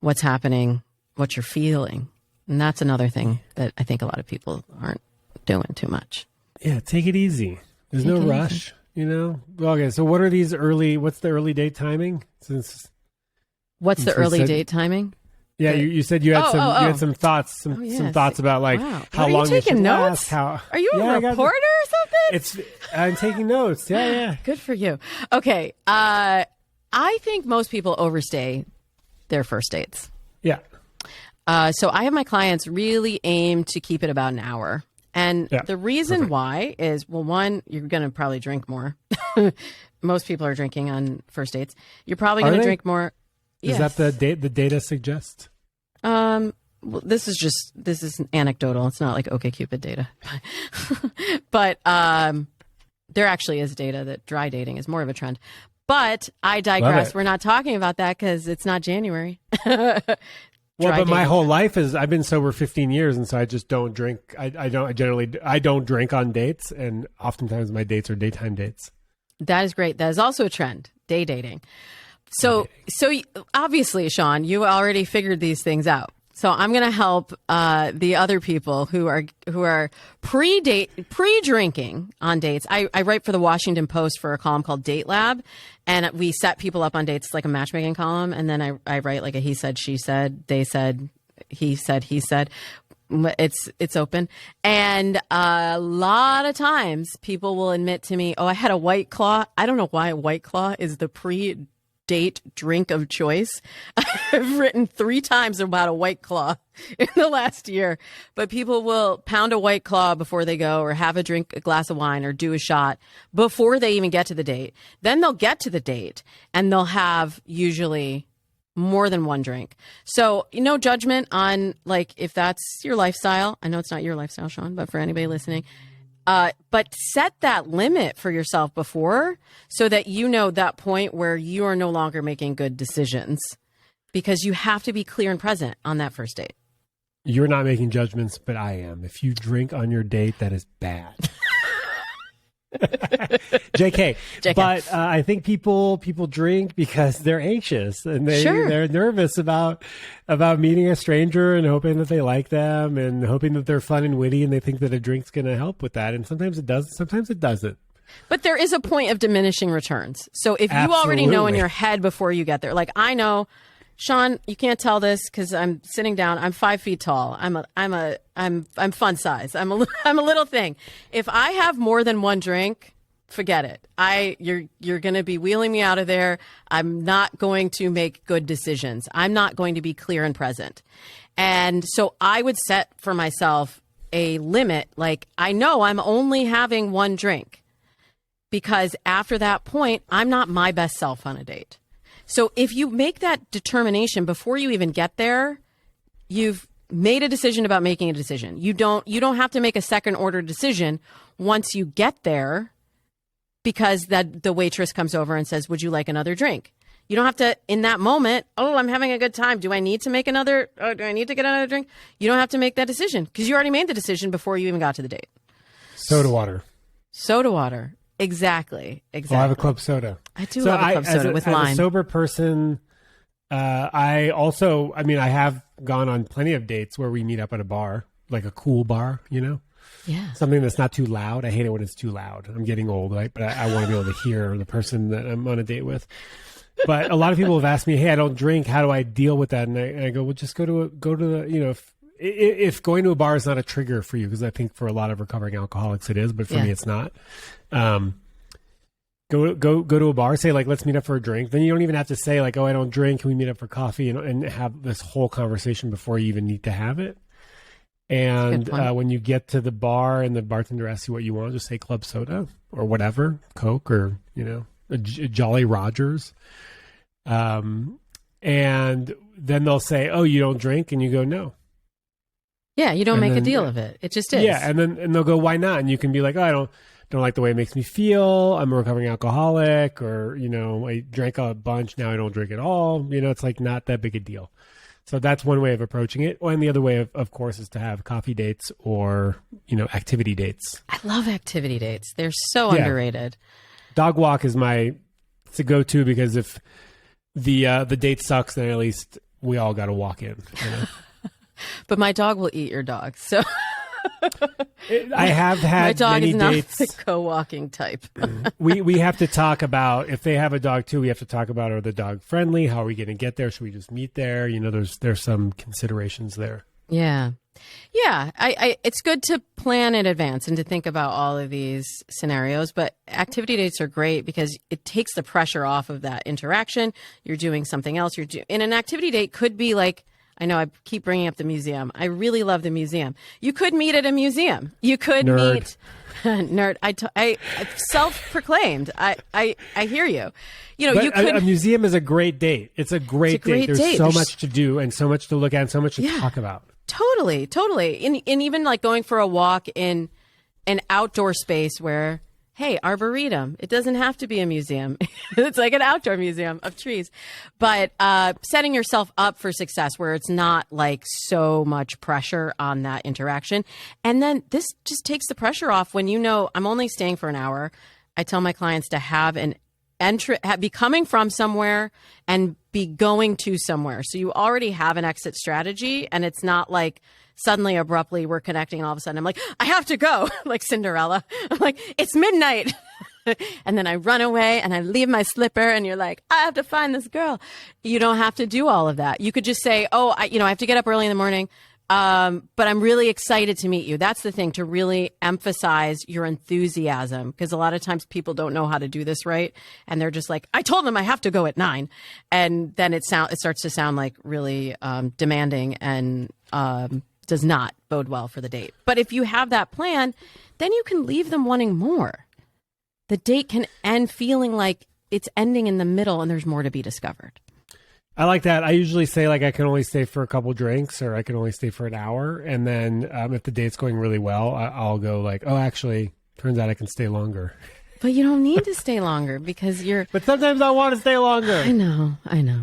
what's happening, what you're feeling. And that's another thing that I think a lot of people aren't doing too much. Yeah, take it easy. There's no rush, Okay, so what's the early date timing? What's the early date timiming? Yeah, you said you had some thoughts, some thoughts about like how long you should last. Are you a reporter or something? I'm taking notes. Yeah. Good for you. Okay, I think most people overstay their first dates. Yeah. So I have my clients really aim to keep it about an hour. And the reason why is, well, one, you're going to probably drink more. Most people are drinking on first dates. You're probably going to drink more. Is that the data suggests? Well, this is anecdotal. It's not like OkCupid data. But there actually is data that dry dating is more of a trend. But I digress. We're not talking about that because it's not January. But my whole life I've been sober 15 years, and so I just don't drink. I don't drink on dates, and oftentimes my dates are daytime dates. That is great. That is also a trend, day dating. So obviously, Shaun, you already figured these things out. So I'm going to help the other people who are pre-drinking on dates. I write for the Washington Post for a column called Date Lab, and we set people up on dates. It's like a matchmaking column, and then I write like a he said, she said, they said, he said. It's open, and a lot of times people will admit to me, "Oh, I had a White Claw." I don't know why White Claw is the pre-date drink of choice. I've written 3 times about a White Claw in the last year, but people will pound a White Claw before they go, or have a glass of wine, or do a shot before they even get to the date. Then they'll get to the date and they'll have usually more than one drink. So no judgment on like if that's your lifestyle. I know it's not your lifestyle, Shaun, but for anybody listening, but set that limit for yourself before, so that you know that point where you are no longer making good decisions, because you have to be clear and present on that first date. You're not making judgments, but I am. If you drink on your date, that is bad. JK. But I think people drink because they're anxious, and they're nervous about meeting a stranger and hoping that they like them and hoping that they're fun and witty, and they think that a drink's going to help with that. And sometimes it does, sometimes it doesn't. But there is a point of diminishing returns. So if you already know in your head before you get there, like I know, Shaun, you can't tell this because I'm sitting down. I'm 5 feet tall. I'm fun size. I'm a little thing. If I have more than one drink, forget it. You're going to be wheeling me out of there. I'm not going to make good decisions. I'm not going to be clear and present. And so I would set for myself a limit. Like I know I'm only having one drink, because after that point, I'm not my best self on a date. So if you make that determination before you even get there, you've made a decision about making a decision. You don't have to make a second order decision once you get there, because that the waitress comes over and says, "Would you like another drink?" You don't have to, in that moment, "Oh, I'm having a good time. Do I need to make another, do I need to get another drink?" You don't have to make that decision because you already made the decision before you even got to the date. Soda water. Exactly. Well, I have a club soda. I do love a club soda with lime. As a sober person, I have gone on plenty of dates where we meet up at a bar, like a cool bar, Yeah. Something that's not too loud. I hate it when it's too loud. I'm getting old, right? But I want to be able to hear the person that I'm on a date with. But a lot of people have asked me, "Hey, I don't drink. How do I deal with that?" And I go, "Well, just go to the, if going to a bar is not a trigger for you," because I think for a lot of recovering alcoholics it is, but for me it's not. Go to a bar, say like, "Let's meet up for a drink." Then you don't even have to say like, "Oh, I don't drink. Can we meet up for coffee?" And have this whole conversation before you even need to have it. And when you get to the bar and the bartender asks you what you want, just say club soda or whatever, Coke or a Jolly Rogers. And then they'll say, "Oh, you don't drink?" And you go, "No." Yeah, you don't make a deal of it. It just is. Yeah, and they'll go, "Why not?" And you can be like, "Oh, I don't like the way it makes me feel. I'm a recovering alcoholic," or I drank a bunch, now I don't drink at all. It's like not that big a deal. So that's one way of approaching it. And the other way, of course, is to have coffee dates or activity dates. I love activity dates. They're so underrated. Dog walk is it's a go-to, because if the date sucks, then at least we all got to walk in. But my dog will eat your dog. So I have had my dog many is not dates. the co-walking type. we have to talk about, if they have a dog too, we have to talk about, are the dog friendly? How are we going to get there? Should we just meet there? There's some considerations there. Yeah. Yeah. It's good to plan in advance and to think about all of these scenarios, but activity dates are great because it takes the pressure off of that interaction. You're doing something else. And an activity date could be like, I know I keep bringing up the museum. I really love the museum. You could meet at a museum. You could Nerd. meet nerd. I self-proclaimed. I hear you. You know, But you could. a museum is a great date. It's a great date. There's date. so much to do and so much to look at and so much to talk about. Totally. And even like going for a walk in an outdoor space where, hey, arboretum. It doesn't have to be a museum. It's like an outdoor museum of trees. But setting yourself up for success where it's not like so much pressure on that interaction. And then this just takes the pressure off when you know I'm only staying for an hour. I tell my clients to have an be coming from somewhere and be going to somewhere. So you already have an exit strategy, and it's not like suddenly abruptly we're connecting and all of a sudden I'm like, I have to go, like Cinderella. I'm like, it's midnight. And then I run away and I leave my slipper and you're like, I have to find this girl. You don't have to do all of that. You could just say, oh, I have to get up early in the morning. But I'm really excited to meet you. That's the thing, to really emphasize your enthusiasm, because a lot of times people don't know how to do this right. And they're just like, I told them I have to go at 9. And then it starts to sound like really demanding and does not bode well for the date. But if you have that plan, then you can leave them wanting more. The date can end feeling like it's ending in the middle and there's more to be discovered. I like that. I usually say like I can only stay for a couple drinks or I can only stay for an hour. And then if the date's going really well, I'll go like, oh, actually, turns out I can stay longer. But you don't need to stay longer because you're... But sometimes I want to stay longer. I know.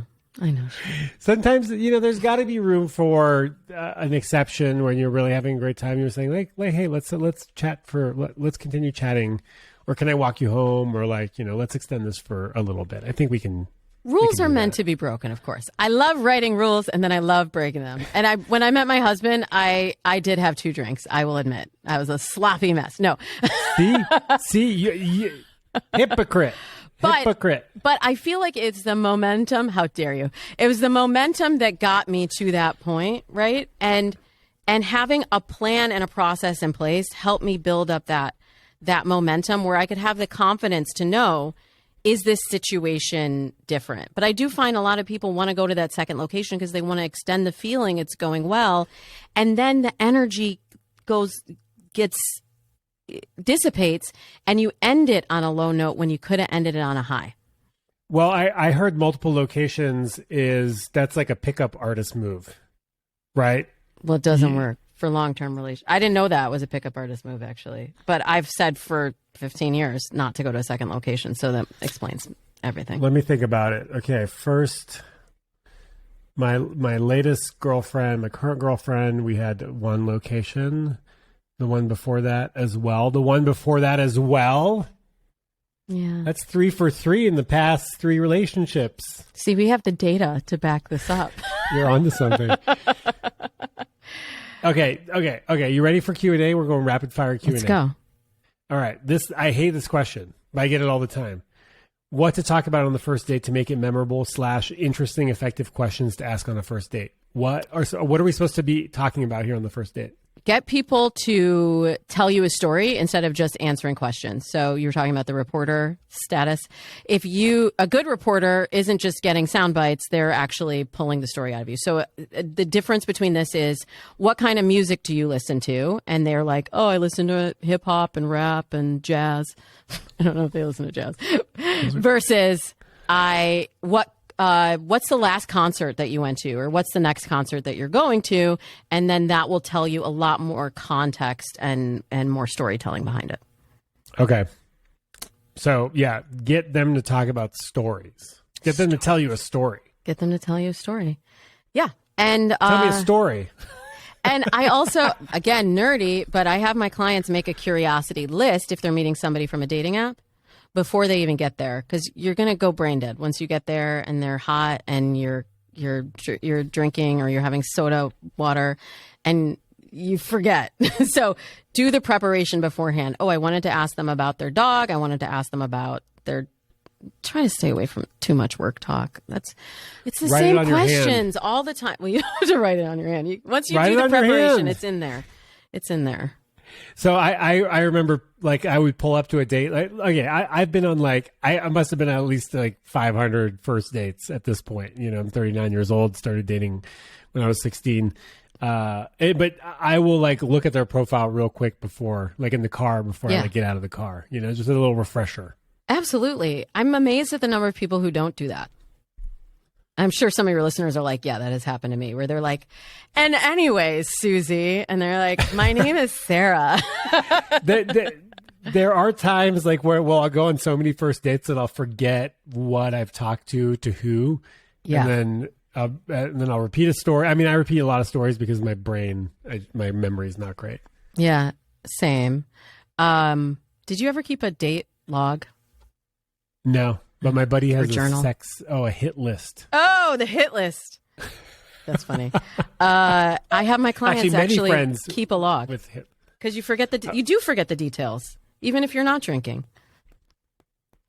Sometimes, there's got to be room for an exception when you're really having a great time. You're saying like, hey, let's chat let's continue chatting. Or can I walk you home? Or like, let's extend this for a little bit. I think we can... Rules are meant to be broken, of course. I love writing rules, and then I love breaking them. And when I met my husband, I did have 2 drinks. I will admit, I was a sloppy mess. No, see, you hypocrite. Hypocrite. But I feel like it's the momentum. How dare you? It was the momentum that got me to that point, right? And having a plan and a process in place helped me build up that momentum where I could have the confidence to know, is this situation different? But I do find a lot of people want to go to that second location because they want to extend the feeling it's going well. And then the energy dissipates and you end it on a low note when you could have ended it on a high. Well, I heard multiple locations that's like a pickup artist move, right? Well, it doesn't work for long-term relations. I didn't know that was a pickup artist move, actually. But I've said for 15 years not to go to a second location, so that explains everything. Let me think about it. Okay, first, my latest girlfriend, my current girlfriend, we had one location. The one before that as well. The one before that as well. Yeah. That's 3 for 3 in the past 3 relationships. See, we have the data to back this up. You're onto something. Okay. You ready for Q&A? We're going rapid fire Q&A. Let's go. All right. I hate this question, but I get it all the time. What to talk about on the first date to make it memorable / interesting, effective questions to ask on a first date. What are we supposed to be talking about here on the first date? Get people to tell you a story instead of just answering questions. So you were talking about the reporter status. A good reporter isn't just getting sound bites, they're actually pulling the story out of you. So the difference between this is, what kind of music do you listen to? And they're like, oh, I listen to hip hop and rap and jazz. I don't know if they listen to jazz. Versus what's the last concert that you went to, or what's the next concert that you're going to? And then that will tell you a lot more context and more storytelling behind it. Okay. So yeah, get them to talk about stories. Get them to tell you a story. Get them to tell you a story. Yeah. And tell me a story. And I also, again, nerdy, but I have my clients make a curiosity list if they're meeting somebody from a dating app before they even get there, because you're going to go brain dead once you get there and they're hot and you're drinking or you're having soda water and you forget. So do the preparation beforehand. Oh, I wanted to ask them about their dog. I wanted to ask them about try to stay away from too much work talk. It's the same questions all the time. Well, you don't have to write it on your hand. Once you do the preparation, it's in there. It's in there. So I remember, like, I would pull up to a date. Like, okay, I've been on, like, I must have been at least like 500 first dates at this point. I'm 39 years old, started dating when I was 16. But I will like look at their profile real quick before, like in the car, before I like get out of the car. You know, just a little refresher. Absolutely. I'm amazed at the number of people who don't do that. I'm sure some of your listeners are like, yeah, that has happened to me, where they're like, and anyways, Susie, and they're like, my name is Sarah. There are times like where, well, I'll go on so many first dates that I'll forget what I've talked to who. Yeah. And then I'll repeat a story. I mean, I repeat a lot of stories because my memory is not great. Yeah, same. Did you ever keep a date log? No, but my buddy has a a hit list. Oh, the hit list. That's funny. I have my clients actually friends keep a log because you you do forget the details, even if you're not drinking.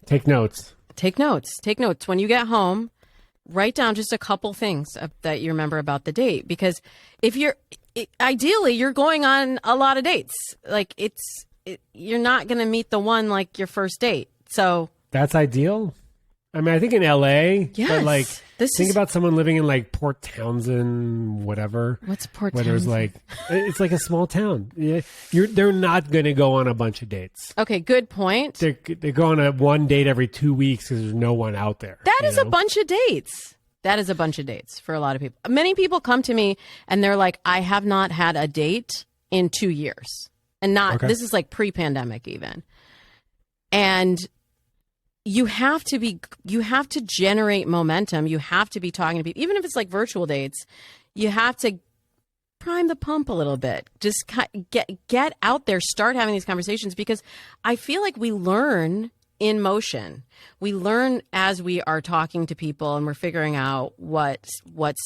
Take notes. Take notes. When you get home, write down just a couple things that you remember about the date, because if ideally you're going on a lot of dates, like you're not going to meet the one like your first date. So that's ideal. I mean, I think in LA, yes, but like think about someone living in like Port Townsend, whatever. What's Port Townsend? Townsend? Where there's it's like a small town. Yeah, they're not going to go on a bunch of dates. Okay, good point. They go on one date every 2 weeks because there's no one out there. That is a bunch of dates. That is a bunch of dates for a lot of people. Many people come to me and they're like, I have not had a date in 2 years. And this is like pre-pandemic even. And you have to generate momentum. You have to be talking to people, even if it's like virtual dates. You have to prime the pump a little bit. Just get out there, start having these conversations, because I feel like we learn in motion. We learn as we are talking to people and we're figuring out what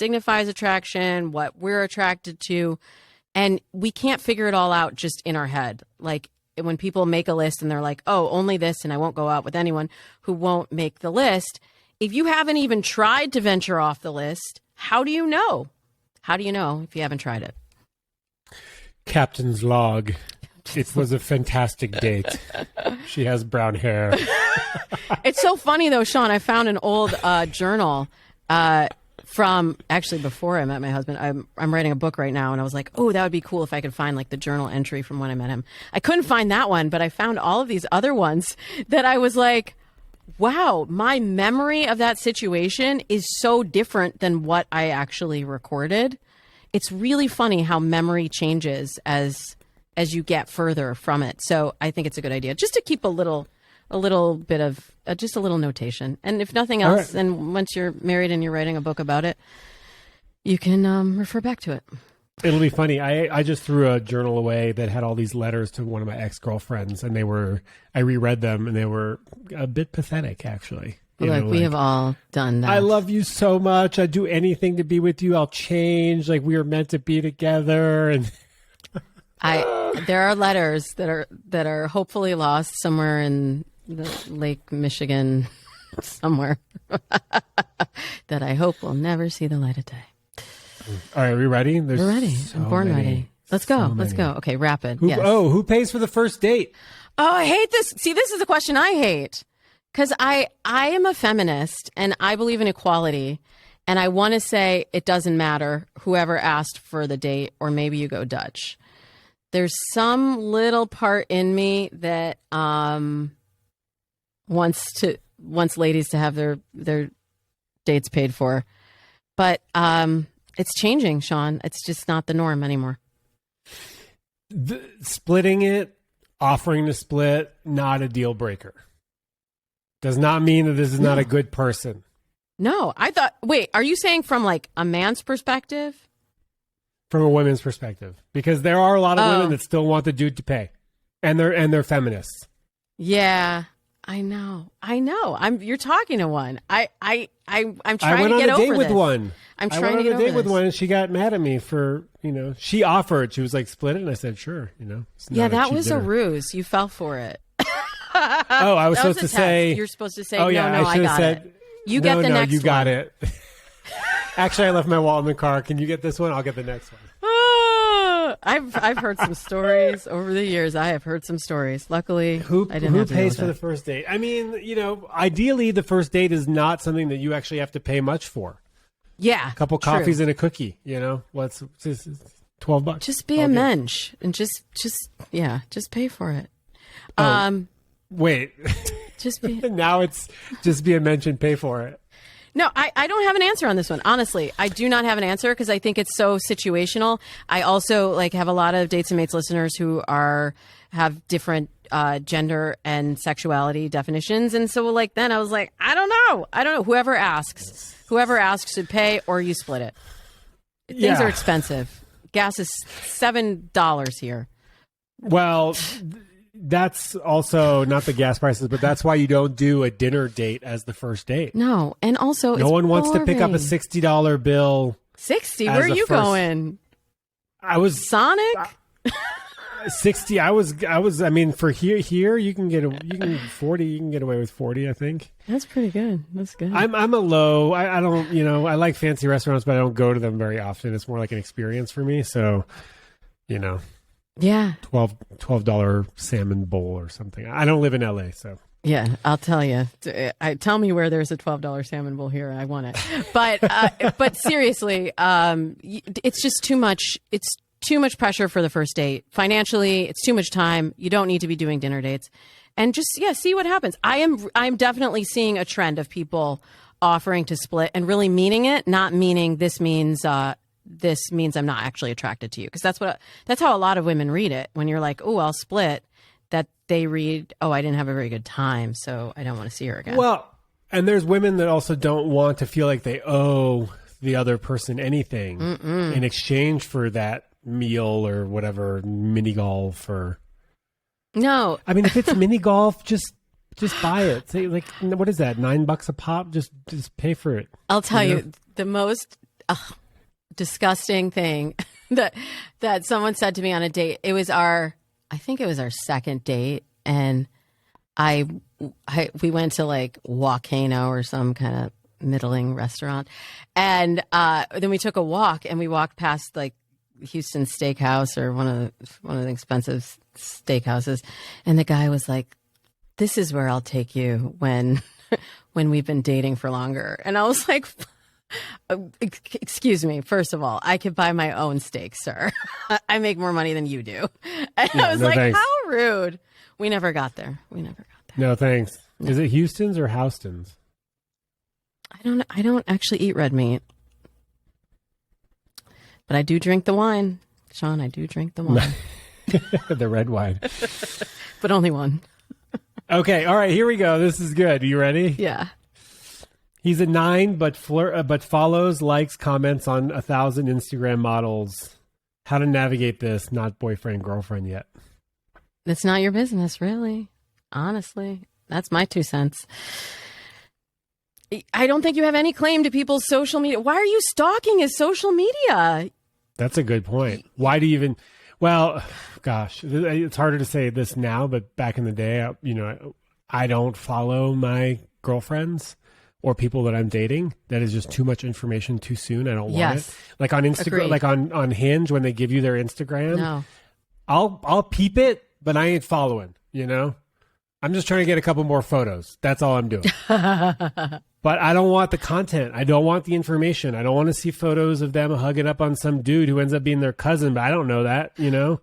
signifies attraction, what we're attracted to, and we can't figure it all out just in our head. Like when people make a list and they're like, oh, only this, and I won't go out with anyone who won't make the list. If you haven't even tried to venture off the list, how do you know? How do you know if you haven't tried it? Captain's log. It was a fantastic date. She has brown hair. It's so funny, though, Shaun. I found an old journal from actually before I met my husband. I'm writing a book right now, and I was like, oh, that would be cool if I could find like the journal entry from when I met him. I couldn't find that one, but I found all of these other ones that I was like, wow, my memory of that situation is so different than what I actually recorded. It's really funny how memory changes as you get further from it. So I think it's a good idea just to keep a little bit of just a little notation. And if nothing else, then once you're married and you're writing a book about it, you can refer back to it. It'll be funny. I just threw a journal away that had all these letters to one of my ex-girlfriends, and I reread them, and they were a bit pathetic, actually. Look, we have all done that. I love you so much. I'd do anything to be with you. I'll change. Like, we were meant to be together. And there are letters that are hopefully lost somewhere in the Lake Michigan somewhere that I hope will never see the light of day. All right, are we ready? We're ready. I'm born ready. Let's go. Let's go. Okay, rapid. Yes. Who pays for the first date? Oh, I hate this. See, this is the question I hate. Because I am a feminist and I believe in equality. And I want to say it doesn't matter whoever asked for the date, or maybe you go Dutch. There's some little part in me that wants ladies to have their dates paid for. But it's changing, Shaun. It's just not the norm anymore. Splitting it, offering to split, not a deal breaker. Does not mean that this is not a good person. No, wait, are you saying from like a man's perspective? From a woman's perspective. Because there are a lot of women that still want the dude to pay. And they're feminists. Yeah, I know. You're talking to one. I'm trying to get over this. I went on a date with one. I'm trying to get over this. I went on a date with one, and she got mad at me for, she offered. She was like, split it. And I said, sure, Yeah, that was a ruse. You fell for it. Oh, I was supposed to say. You're supposed to say, oh, yeah, no, I got said, it. You get the next one. You got it. Actually, I left my wallet in the car. Can you get this one? I'll get the next one. I've heard some stories over the years. I have heard some stories. Luckily, who pays for the first date? I mean, ideally, the first date is not something that you actually have to pay much for. Yeah. A couple true. coffees and a cookie, what's just $12. Just be a mensch and just pay for it. Wait, just be. Now it's just be a mensch and pay for it. No, I don't have an answer on this one. Honestly, I do not have an answer because I think it's so situational. I also have a lot of Dates and Mates listeners who have different gender and sexuality definitions. And so then I was like, I don't know. Whoever asks should pay or you split it. Things are expensive. Gas is $7 here. Well, that's also not the gas prices, but that's why you don't do a dinner date as the first date. No. And also no one wants to pick up a $60 bill. 60? Where are you going? I was Sonic? 60. I mean, for here you can get 40. You can get away with 40, I think. That's pretty good. That's good. I'm a low. I don't, I like fancy restaurants, but I don't go to them very often. It's more like an experience for me. So, yeah. $12 salmon bowl or something. I don't live in LA, so. Yeah, I'll tell you. Tell me where there's a $12 salmon bowl here. I want it. But seriously, it's just too much. It's too much pressure for the first date. Financially, it's too much time. You don't need to be doing dinner dates. And just, see what happens. I'm definitely seeing a trend of people offering to split and really meaning it, not meaning this means I'm not actually attracted to you. Because that's how a lot of women read it. When you're like, oh, I'll split, that they read, oh, I didn't have a very good time, so I don't want to see her again. Well, and there's women that also don't want to feel like they owe the other person anything in exchange for that meal or whatever, mini golf or... No. I mean, if it's mini golf, just buy it. Say, what is that, $9 a pop? Just pay for it. I'll tell you the most disgusting thing that someone said to me on a date. I think it was our second date, and we went to Volcano or some kind of middling restaurant, and then we took a walk, and we walked past Houston Steakhouse or one of the expensive steakhouses, and the guy was like, "This is where I'll take you when we've been dating for longer," and I was like, excuse me, first of all, I could buy my own steak, sir. I make more money than you do. And I was thanks. How rude. We never got there. No, thanks. No. Is it Houston's or Houston's? I don't actually eat red meat. But I do drink the wine. Shaun, I do drink the wine. The red wine. But only one. Okay, all right, here we go. This is good. Are you ready? Yeah. He's a 9, but follows, likes, comments on 1,000 Instagram models. How to navigate this? Not boyfriend, girlfriend yet. It's not your business, really. Honestly, that's my 2 cents. I don't think you have any claim to people's social media. Why are you stalking his social media? That's a good point. Why do you even? Well, gosh, it's harder to say this now, but back in the day, I don't follow my girlfriends or people that I'm dating. That is just too much information too soon. I don't want it. Like on Instagram, like on Hinge, when they give you their Instagram, no. I'll peep it, but I ain't following, I'm just trying to get a couple more photos. That's all I'm doing. But I don't want the content. I don't want the information. I don't want to see photos of them hugging up on some dude who ends up being their cousin, but I don't know that,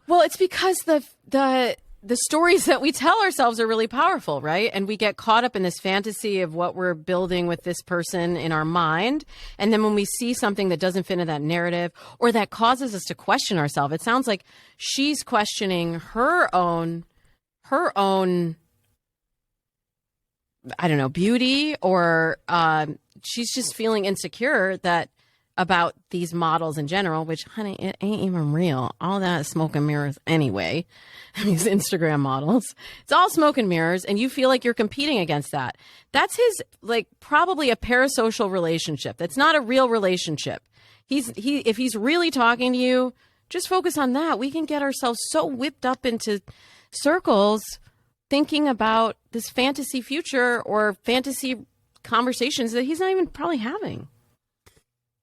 Well, it's because the stories that we tell ourselves are really powerful, right? And we get caught up in this fantasy of what we're building with this person in our mind. And then when we see something that doesn't fit in that narrative or that causes us to question ourselves, it sounds like she's questioning her own I don't know, beauty, or she's just feeling insecure about these models in general, which, honey, it ain't even real. All that is smoke and mirrors anyway. These Instagram models, it's all smoke and mirrors, and you feel like you're competing against that. That's his, probably a parasocial relationship. That's not a real relationship. If he's really talking to you, just focus on that. We can get ourselves so whipped up into circles thinking about this fantasy future or fantasy conversations that he's not even probably having.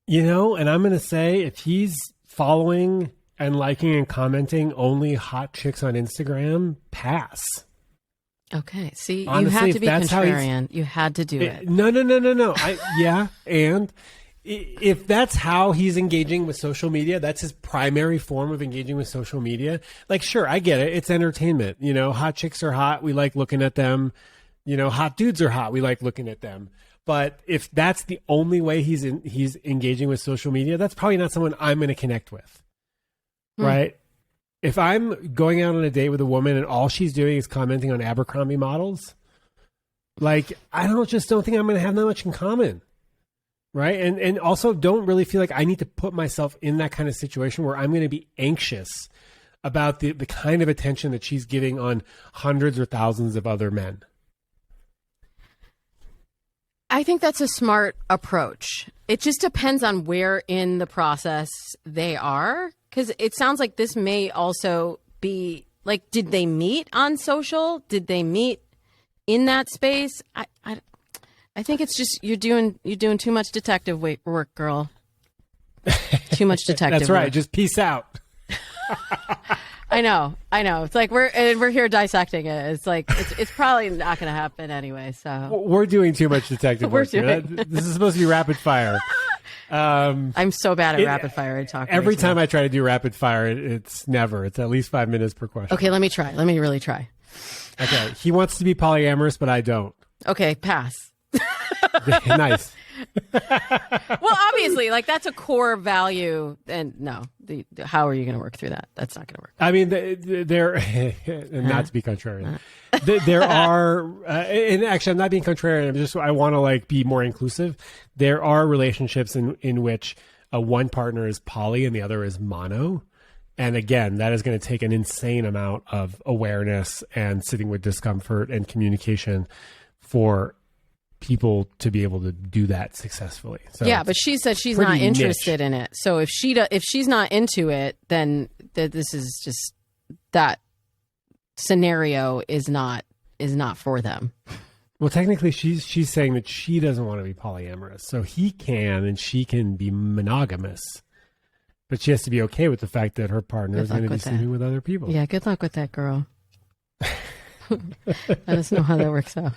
And I'm going to say, if he's following and liking and commenting only hot chicks on Instagram, pass. Okay. See, honestly, you had to be contrarian. You had to do it. No. And if that's how he's engaging with social media, that's his primary form of engaging with social media. Like, sure, I get it. It's entertainment. You know, hot chicks are hot. We like looking at them. You know, hot dudes are hot. We like looking at them. But if that's the only way he's engaging with social media, that's probably not someone I'm going to connect with, right? If I'm going out on a date with a woman and all she's doing is commenting on Abercrombie models, like, I don't think I'm going to have that much in common, right? And also don't really feel like I need to put myself in that kind of situation where I'm going to be anxious about the kind of attention that she's giving on hundreds or thousands of other men. I think that's a smart approach. It just depends on where in the process they are. Because it sounds like this may also be like, did they meet on social? Did they meet in that space? I think it's just you're doing too much detective work, girl. Too much detective. That's right. Work. Just peace out. I know. It's like we're here dissecting it. It's like it's probably not going to happen anyway. So we're doing too much detective work. This is supposed to be rapid fire. I'm so bad at rapid fire. I talk every time I try to do rapid fire. It's never. It's at least 5 minutes per question. Okay, let me try. Let me really try. Okay, he wants to be polyamorous, but I don't. Okay, pass. Nice. Well, obviously, like that's a core value, and no, how are you going to work through that? That's not going to work. I mean, there, and not to be contrarian, there are, and actually, I'm not being contrarian. I want to like be more inclusive. There are relationships in which one partner is poly and the other is mono, and again, that is going to take an insane amount of awareness and sitting with discomfort and communication for people to be able to do that successfully. So yeah, but she said she's not interested in it. So if she's not into it, then this is just that scenario is not for them. Well, technically, she's saying that she doesn't want to be polyamorous, so he can and she can be monogamous, but she has to be okay with the fact that her partner is going to be sleeping with other people. Yeah, good luck with that, girl. Let us know how that works out.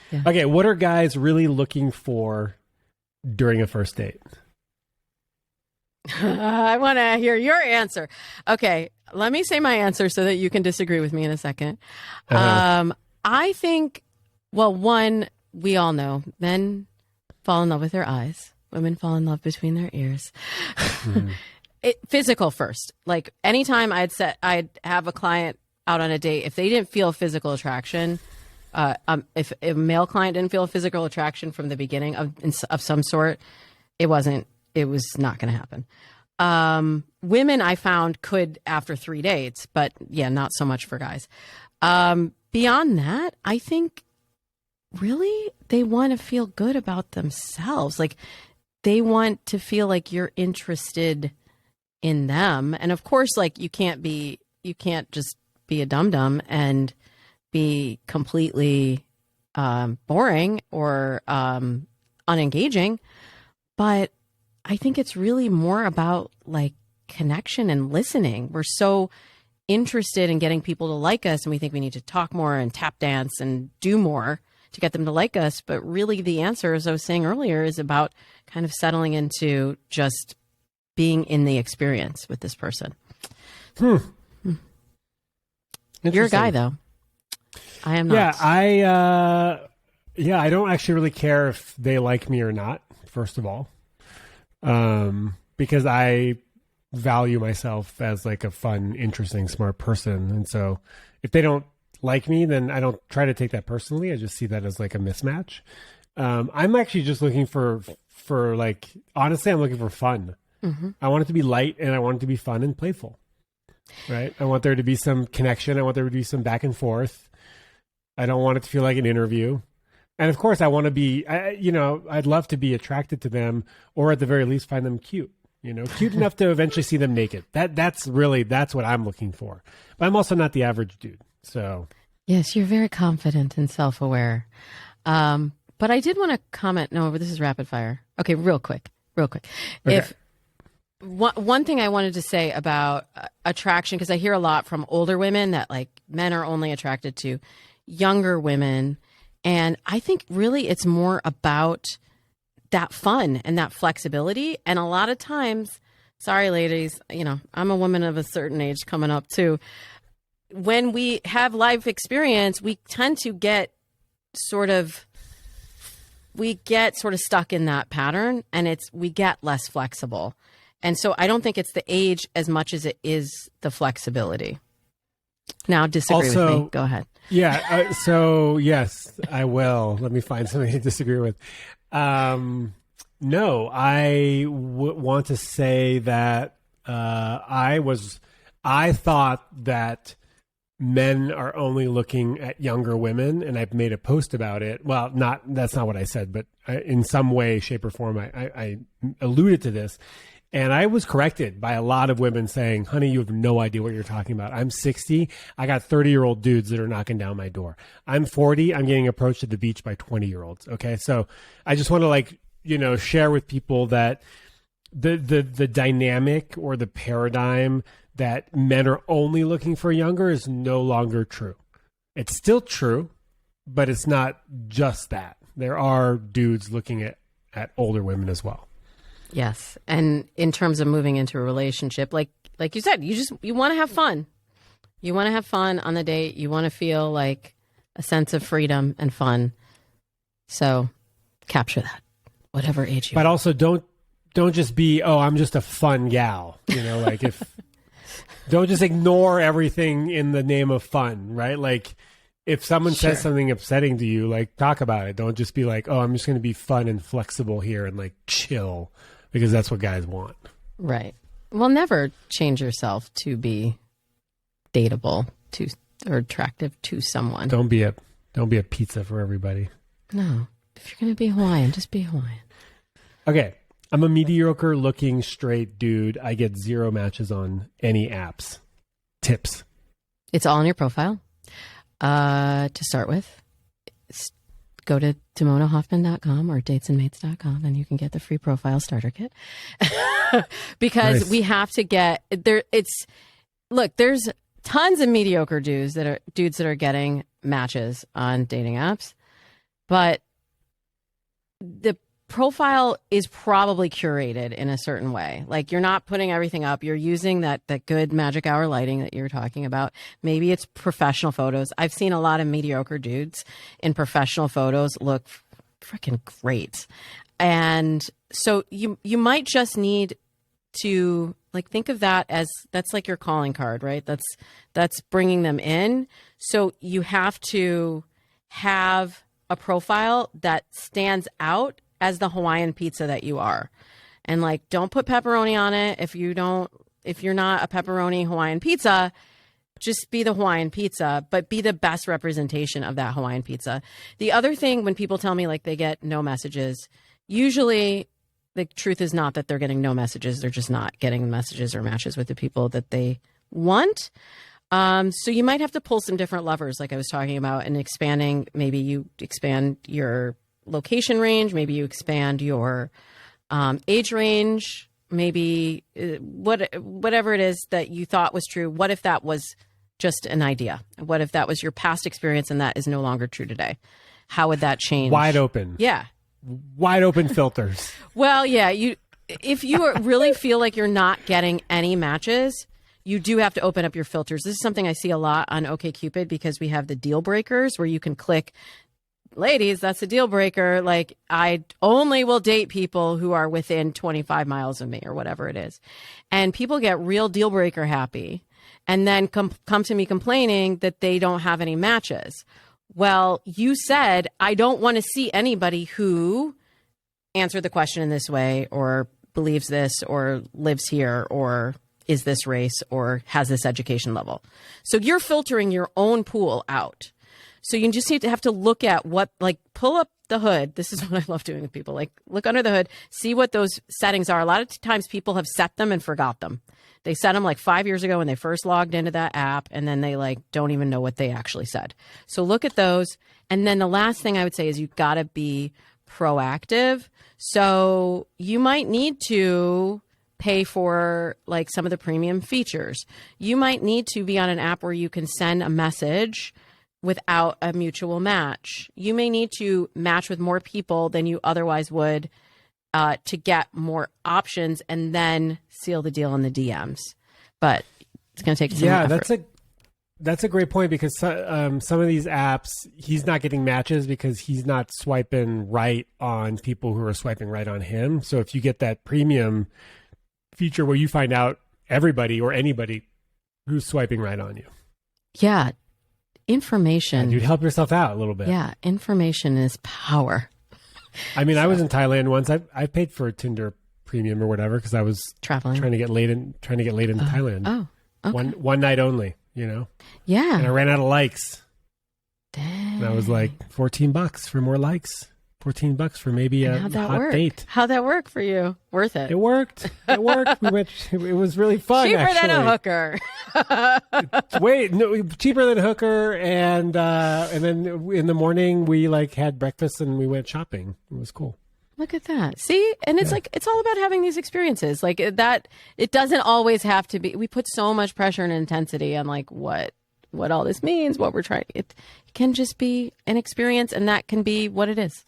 Yeah. Okay, what are guys really looking for during a first date? I want to hear your answer. Okay, let me say my answer so that you can disagree with me in a second. I think, well, one, we all know men fall in love with their eyes. Women fall in love between their ears. Physical first. Like anytime I'd have a client out on a date, if they didn't feel physical attraction, if a male client didn't feel physical attraction from the beginning of some sort, it was not going to happen. Women I found could after 3 dates, but yeah, not so much for guys. Beyond that, I think really they want to feel good about themselves. Like they want to feel like you're interested in them. And of course, like you can't just be a dum-dum and be completely boring or unengaging. But I think it's really more about like connection and listening. We're so interested in getting people to like us, and we think we need to talk more and tap dance and do more to get them to like us. But really the answer, as I was saying earlier, is about kind of settling into just being in the experience with this person. You're a guy, though. I am not. Yeah, I don't actually really care if they like me or not, first of all, because I value myself as like a fun, interesting, smart person. And so if they don't like me, then I don't try to take that personally. I just see that as like a mismatch. I'm actually just looking for like, honestly, I'm looking for fun. Mm-hmm. I want it to be light and I want it to be fun and playful, right? I want there to be some connection. I want there to be some back and forth. I don't want it to feel like an interview. And of course I want to be, I'd love to be attracted to them, or at the very least find them cute, cute enough to eventually see them naked. That's what I'm looking for. But I'm also not the average dude. So yes, you're very confident and self-aware. But I did want to comment. No, but this is rapid fire. Okay. Real quick. Okay. If one thing I wanted to say about attraction, because I hear a lot from older women that like men are only attracted to younger women. And I think really it's more about that fun and that flexibility. And a lot of times, sorry, ladies, I'm a woman of a certain age coming up too. When we have life experience, we tend to get sort of stuck in that pattern, and we get less flexible. And so I don't think it's the age as much as it is the flexibility. Now, disagree with me. Go ahead. Yeah. So yes, I will. Let me find something to disagree with. No, I want to say that I thought that men are only looking at younger women, and I've made a post about it. Well, that's not what I said, but in some way, shape, or form, I alluded to this. And I was corrected by a lot of women saying, honey, you have no idea what you're talking about. I'm 60. I got 30-year-old dudes that are knocking down my door. I'm 40. I'm getting approached at the beach by 20-year-olds. Okay. So I just want to share with people that the dynamic or the paradigm that men are only looking for younger is no longer true. It's still true, but it's not just that. There are dudes looking at older women as well. Yes. And in terms of moving into a relationship, like you said, you want to have fun. You want to have fun on the date. You want to feel like a sense of freedom and fun. So capture that, whatever age you are. But also don't just be, I'm just a fun gal. If don't just ignore everything in the name of fun, right? Like if someone says something upsetting to you, like talk about it. Don't just be like, I'm just going to be fun and flexible here and like chill. Because that's what guys want. Right. Well, never change yourself to be dateable or attractive to someone. Don't be a pizza for everybody. No. If you're going to be Hawaiian, just be Hawaiian. Okay. I'm a mediocre looking straight dude. I get 0 matches on any apps. Tips. It's all in your profile. To start with, go to DamonaHoffman.com or datesandmates.com and you can get the free profile starter kit. Because nice. We have to get there. There's tons of mediocre dudes that are getting matches on dating apps, but the profile is probably curated in a certain way. Like you're not putting everything up. You're using that good magic hour lighting that you're talking about. Maybe it's professional photos. I've seen a lot of mediocre dudes in professional photos look freaking great. And so you might just need to think of that as that's like your calling card, right? That's bringing them in. So you have to have a profile that stands out as the Hawaiian pizza that you are. And don't put pepperoni on it. If you're not a pepperoni Hawaiian pizza, just be the Hawaiian pizza, but be the best representation of that Hawaiian pizza. The other thing, when people tell me they get no messages, usually the truth is not that they're getting no messages. They're just not getting messages or matches with the people that they want. So you might have to pull some different levers, like I was talking about, and expanding. Maybe you expand your location range. Maybe you expand your age range. Maybe whatever it is that you thought was true. What if that was just an idea? What if that was your past experience and that is no longer true today? How would that change? Wide open. Yeah. Wide open filters. Well, yeah. If you really feel like you're not getting any matches, you do have to open up your filters. This is something I see a lot on OkCupid because we have the deal breakers where you can click, ladies, that's a deal breaker. I only will date people who are within 25 miles of me or whatever it is. And people get real deal breaker happy and then come to me complaining that they don't have any matches. Well, you said, I don't want to see anybody who answered the question in this way or believes this or lives here or is this race or has this education level. So you're filtering your own pool out. So you just have to look at pull up the hood. This is what I love doing with people. Look under the hood, see what those settings are. A lot of times people have set them and forgot them. They set them 5 years ago when they first logged into that app, and then they don't even know what they actually said. So look at those. And then the last thing I would say is you've got to be proactive. So you might need to pay for some of the premium features. You might need to be on an app where you can send a message without a mutual match. You may need to match with more people than you otherwise would to get more options and then seal the deal in the DMs. But it's going to take some effort. That's a great point, because some of these apps, he's not getting matches because he's not swiping right on people who are swiping right on him. So if you get that premium feature where you find out everybody or anybody who's swiping right on you. Yeah. Information. You'd help yourself out a little bit. Yeah. Information is power. I mean, I was in Thailand once. I paid for a Tinder premium or whatever because I was traveling, trying to get laid in Thailand. Oh, okay. One night only, you know? Yeah. And I ran out of likes. Dang. And I was like, $14 for more likes. $14 for maybe a hot date. How'd that work for you? Worth it? It worked. It worked. It was really fun. Cheaper than a hooker. Cheaper than a hooker. And then in the morning we had breakfast and we went shopping. It was cool. Look at that. See? And it's it's all about having these experiences. Like that, it doesn't always have to be. We put so much pressure and intensity on what all this means, what we're trying. It can just be an experience, and that can be what it is.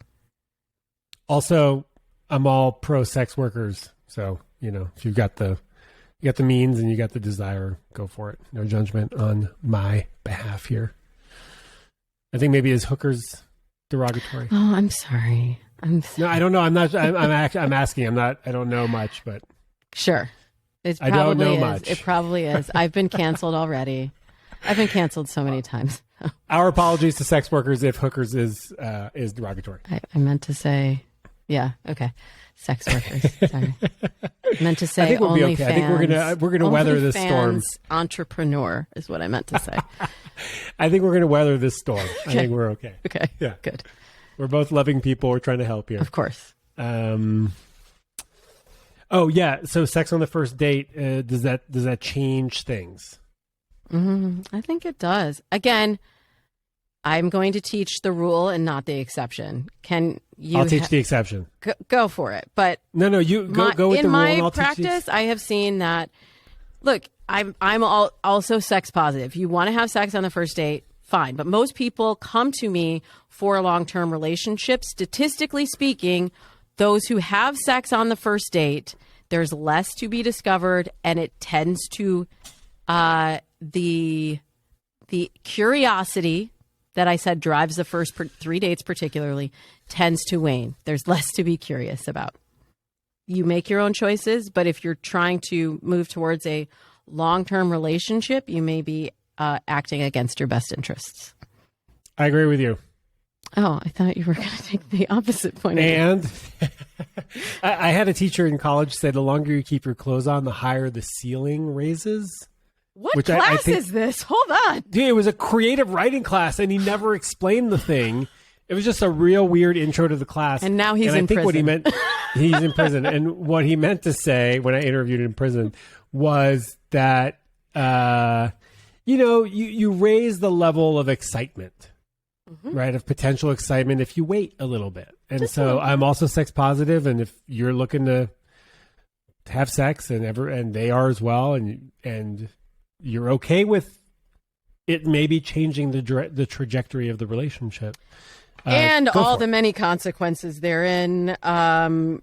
Also, I'm all pro sex workers. So, if you've got the means and you got the desire, go for it. No judgment on my behalf here. I think maybe is hookers derogatory. Oh, I'm sorry. No, I don't know. I'm not. I'm asking. I don't know much, but sure. I don't know much. It probably is. I've been canceled already. I've been canceled so many times. Our apologies to sex workers if hookers is derogatory. I meant to say, yeah, okay, sex workers. Sorry, I meant to say. I think we'll be okay. Fans, I think we're gonna weather this storm. Entrepreneur is what I meant to say. I think we're gonna weather this storm. Okay. I think we're okay. Okay. Yeah. Good. We're both loving people. We're trying to help here. Of course. Oh yeah. So sex on the first date, does that change things? I think it does. Again, I'm going to teach the rule and not the exception. Can you? I'll teach the exception. Go for it. But no, you go with the rule. In my practice, I have seen that. Look, I'm also sex positive. You want to have sex on the first date, fine. But most people come to me for a long-term relationship. Statistically speaking, those who have sex on the first date, there's less to be discovered, and it tends to the curiosity that I said drives the first 3 dates particularly tends to wane. There's less to be curious about. You make your own choices, but if you're trying to move towards a long-term relationship, you may be acting against your best interests. I agree with you. Oh, I thought you were going to take the opposite point. And I had a teacher in college say the longer you keep your clothes on, the higher the ceiling raises. What class is this? Hold on. Dude, it was a creative writing class, and he never explained the thing. It was just a real weird intro to the class. And now he's in prison. What he meant, he's in prison. And what he meant to say when I interviewed him in prison was that, you raise the level of excitement, right? Of potential excitement if you wait a little bit. And so I'm also sex positive. And if you're looking to have sex and they are as well, and you're okay with it maybe changing the trajectory of the relationship. And all the many consequences therein,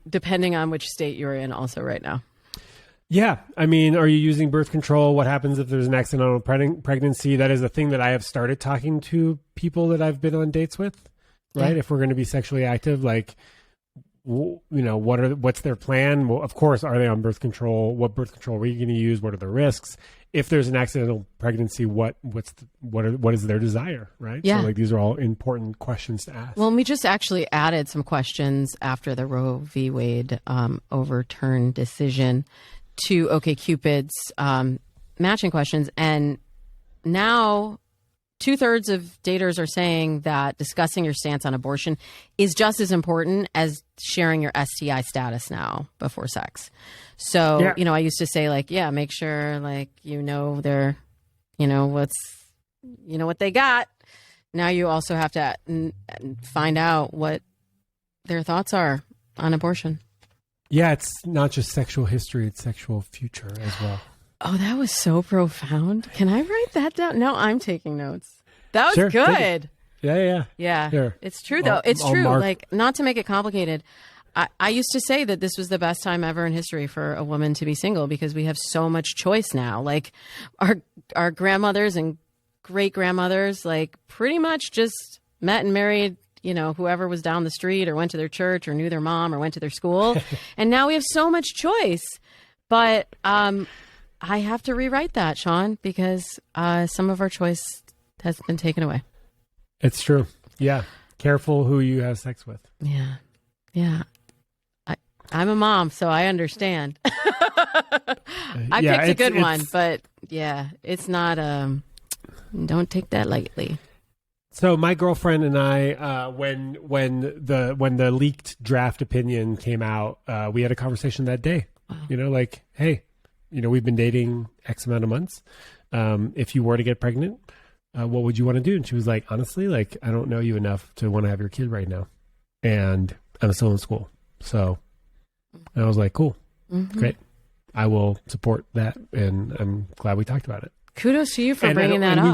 depending on which state you're in also right now. Yeah. I mean, are you using birth control? What happens if there's an accidental pregnancy? That is a thing that I have started talking to people that I've been on dates with, right? Yeah. If we're going to be sexually active, what's their plan? Well, of course, are they on birth control? What birth control are you going to use? What are the risks? If there's an accidental pregnancy, what is their desire, right? Yeah. So these are all important questions to ask. Well, we just actually added some questions after the Roe v. Wade overturned decision to OkCupid's matching questions, and now 2/3 of daters are saying that discussing your stance on abortion is just as important as sharing your STI status now before sex. So, I used to say make sure they're, what they got. Now you also have to find out what their thoughts are on abortion. Yeah, it's not just sexual history, it's sexual future as well. Oh, that was so profound. Can I write that down? No, I'm taking notes. That was sure, good. Yeah. Yeah. Sure. It's true, though. It's true. Not to make it complicated. I used to say that this was the best time ever in history for a woman to be single because we have so much choice now. Like our grandmothers and great grandmothers, like pretty much just met and married, you know, whoever was down the street or went to their church or knew their mom or went to their school. And now we have so much choice. But I have to rewrite that, Shaun, because some of our choice has been taken away. It's true. Yeah. Careful who you have sex with. Yeah. Yeah. I'm a mom, so I understand. I picked a good one, but yeah, it's not, don't take that lightly. So my girlfriend and I, when the leaked draft opinion came out, we had a conversation that day. Wow. You know, like, hey, you know, we've been dating X amount of months. If you were to get pregnant, what would you want to do? And she was like, honestly, like, I don't know you enough to want to have your kid right now. And I'm still in school. So, and I was like, cool, great. I will support that. And I'm glad we talked about it. Kudos to you for bringing that up.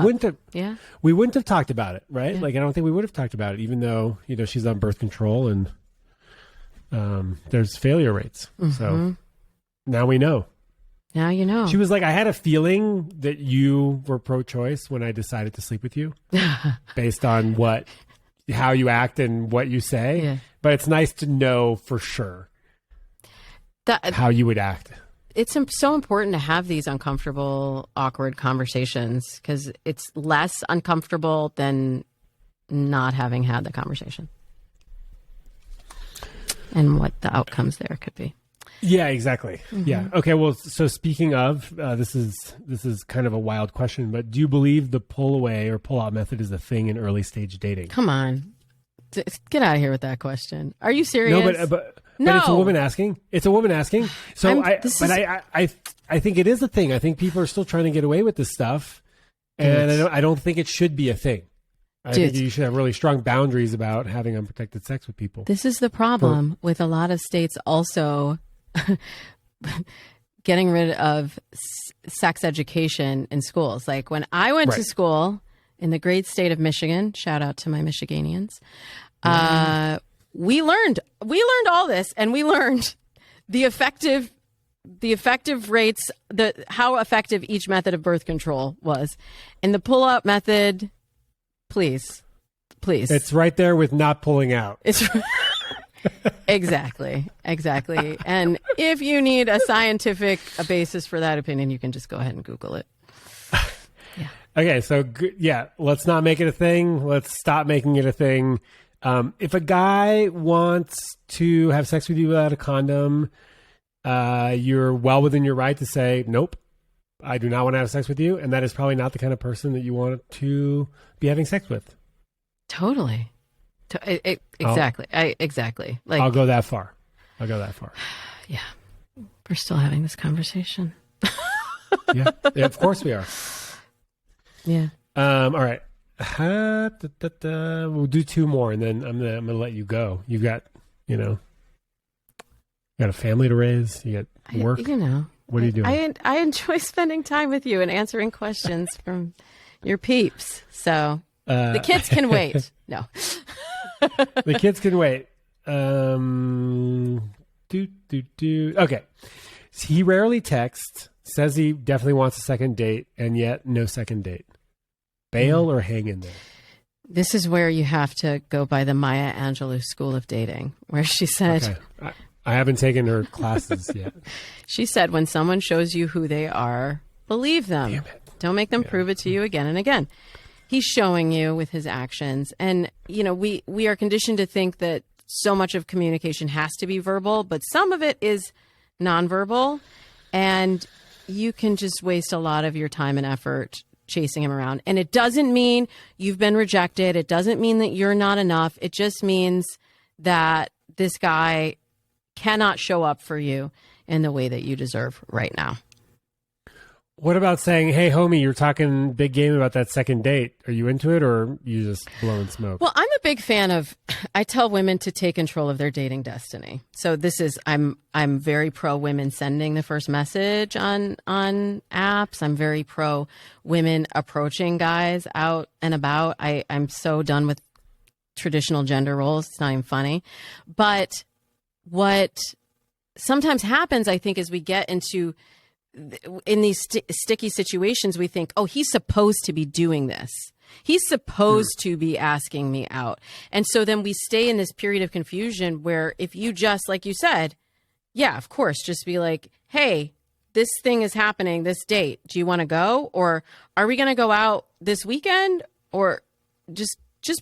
We wouldn't have talked about it, right? Yeah. Like, I don't think we would have talked about it, even though, you know, she's on birth control and there's failure rates. So now we know. Now you know. She was like, I had a feeling that you were pro-choice when I decided to sleep with you based on how you act and what you say. Yeah. But it's nice to know for sure how you would act. It's so important to have these uncomfortable, awkward conversations because it's less uncomfortable than not having had the conversation and what the outcomes there could be. Yeah, exactly. Yeah. Okay. Well, so speaking of, this is kind of a wild question, but do you believe the pull away or pull out method is a thing in early stage dating? Come on, get out of here with that question. Are you serious? No, but it's a woman asking. It's a woman asking. So I think it is a thing. I think people are still trying to get away with this stuff, and I don't think it should be a thing. I think you should have really strong boundaries about having unprotected sex with people. This is the problem with a lot of states also getting rid of sex education in schools. Like when I went to school in the great state of Michigan, shout out to my Michiganians, we learned all this, and we learned the effective rates, how effective each method of birth control was. And the pull-out method, please. It's right there with not pulling out. It's exactly. And if you need a scientific basis for that opinion, you can just go ahead and Google it. Yeah. Okay, so let's not make it a thing. Let's stop making it a thing. If a guy wants to have sex with you without a condom, you're well within your right to say, nope, I do not want to have sex with you. And that is probably not the kind of person that you want to be having sex with. Totally. Exactly. Exactly. Like, I'll go that far. Yeah. We're still having this conversation. yeah, of course we are. Yeah. All right. We'll do two more, and then I'm gonna let you go. You've got, got a family to raise. You got work. What are you doing? I enjoy spending time with you and answering questions from your peeps. So the kids can wait. No. The kids can wait. Okay. He rarely texts, says he definitely wants a second date, and yet no second date. Bail or hang in there? This is where you have to go by the Maya Angelou School of Dating, where she said... Okay. I haven't taken her classes yet. She said, when someone shows you who they are, believe them. Damn it. Don't make them prove it to you again and again. He's showing you with his actions. And, we are conditioned to think that so much of communication has to be verbal, but some of it is nonverbal. And you can just waste a lot of your time and effort chasing him around. And it doesn't mean you've been rejected. It doesn't mean that you're not enough. It just means that this guy cannot show up for you in the way that you deserve right now. What about saying, hey, homie, you're talking big game about that second date. Are you into it, or you just blowing smoke? Well, I'm a big fan of, I tell women to take control of their dating destiny. So I'm very pro women sending the first message on apps. I'm very pro women approaching guys out and about. I'm so done with traditional gender roles. It's not even funny. But what sometimes happens, I think, as we get into in these sticky situations, we think, oh, he's supposed to be doing this. He's supposed to be asking me out. And so then we stay in this period of confusion where if you just, like you said, yeah, of course, just be like, hey, this thing is happening this date. Do you want to go? Or are we going to go out this weekend? Or just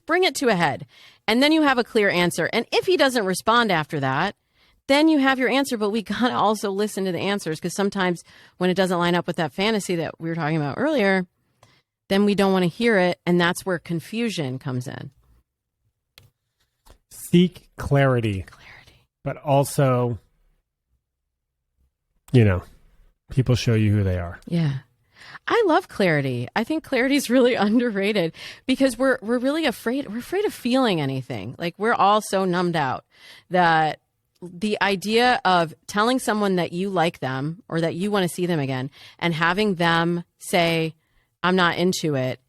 bring it to a head. And then you have a clear answer. And if he doesn't respond after that, then you have your answer. But we got to also listen to the answers, because sometimes when it doesn't line up with that fantasy that we were talking about earlier, then we don't want to hear it. And that's where confusion comes in. Seek clarity. But also, people show you who they are. Yeah. I love clarity. I think clarity is really underrated, because we're really afraid. We're afraid of feeling anything. Like, we're all so numbed out that the idea of telling someone that you like them or that you want to see them again and having them say, I'm not into it,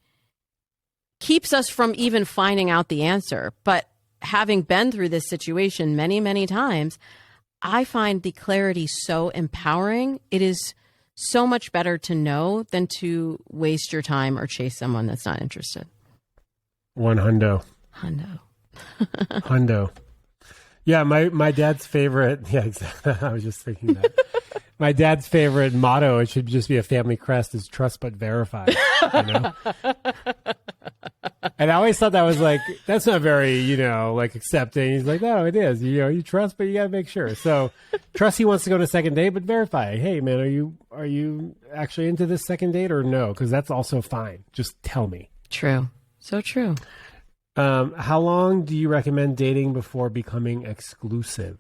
keeps us from even finding out the answer. But having been through this situation many, many times, I find the clarity so empowering. It is so much better to know than to waste your time or chase someone that's not interested. Hundo. Yeah, my dad's favorite. Yeah, exactly. I was just thinking that. My dad's favorite motto, it should just be a family crest, is trust but verify. And I always thought that was like, that's not very, accepting. He's like, no, it is. You trust, but you got to make sure. So trust he wants to go on a second date, but verify. Hey, man, are you actually into this second date or no? Because that's also fine. Just tell me. True. So true. How long do you recommend dating before becoming exclusive?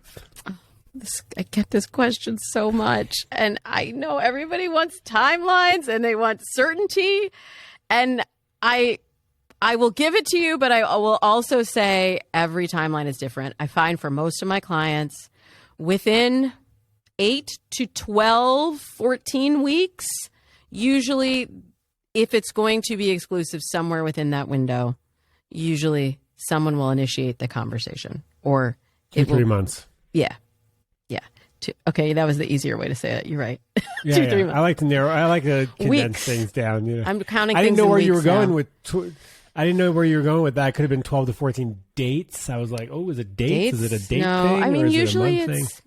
I get this question so much, and I know everybody wants timelines and they want certainty, and I will give it to you, but I will also say every timeline is different. I find for most of my clients, within 8 to 12, 14 weeks, usually, if it's going to be exclusive, somewhere within that window, usually someone will initiate the conversation, or 3 months. Yeah. Okay, that was the easier way to say it. You're right. Yeah, 2-3 months. I like to condense things down. I'm counting. I didn't know where you were going now. with. I didn't know where you were going with that. It could have been 12 to 14 dates. I was like, oh, is it dates? Is it a date no, thing? I mean, or is usually it a month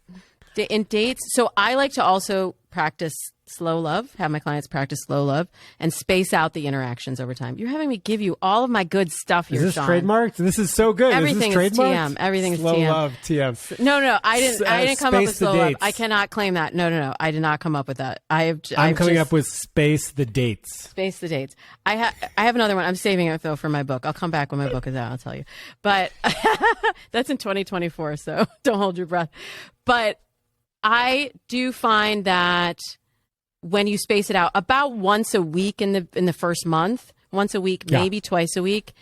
it's in dates. So I like to also practice slow love, have my clients practice slow love, and space out the interactions over time. You're having me give you all of my good stuff here, Is this Shaun. trademarked? This is so good. Everything is, is TM. Everything is slow TM. Love, TM. No, I didn't come up with Space the slow love. dates. I cannot claim that. No, I did not come up with that. I'm coming up with space the dates. Space the dates. I have another one. I'm saving it though for my book. I'll come back when my book is out. I'll tell you. But that's in 2024, so don't hold your breath. But I do find that when you space it out about once a week in the first month, once a week, maybe twice a week,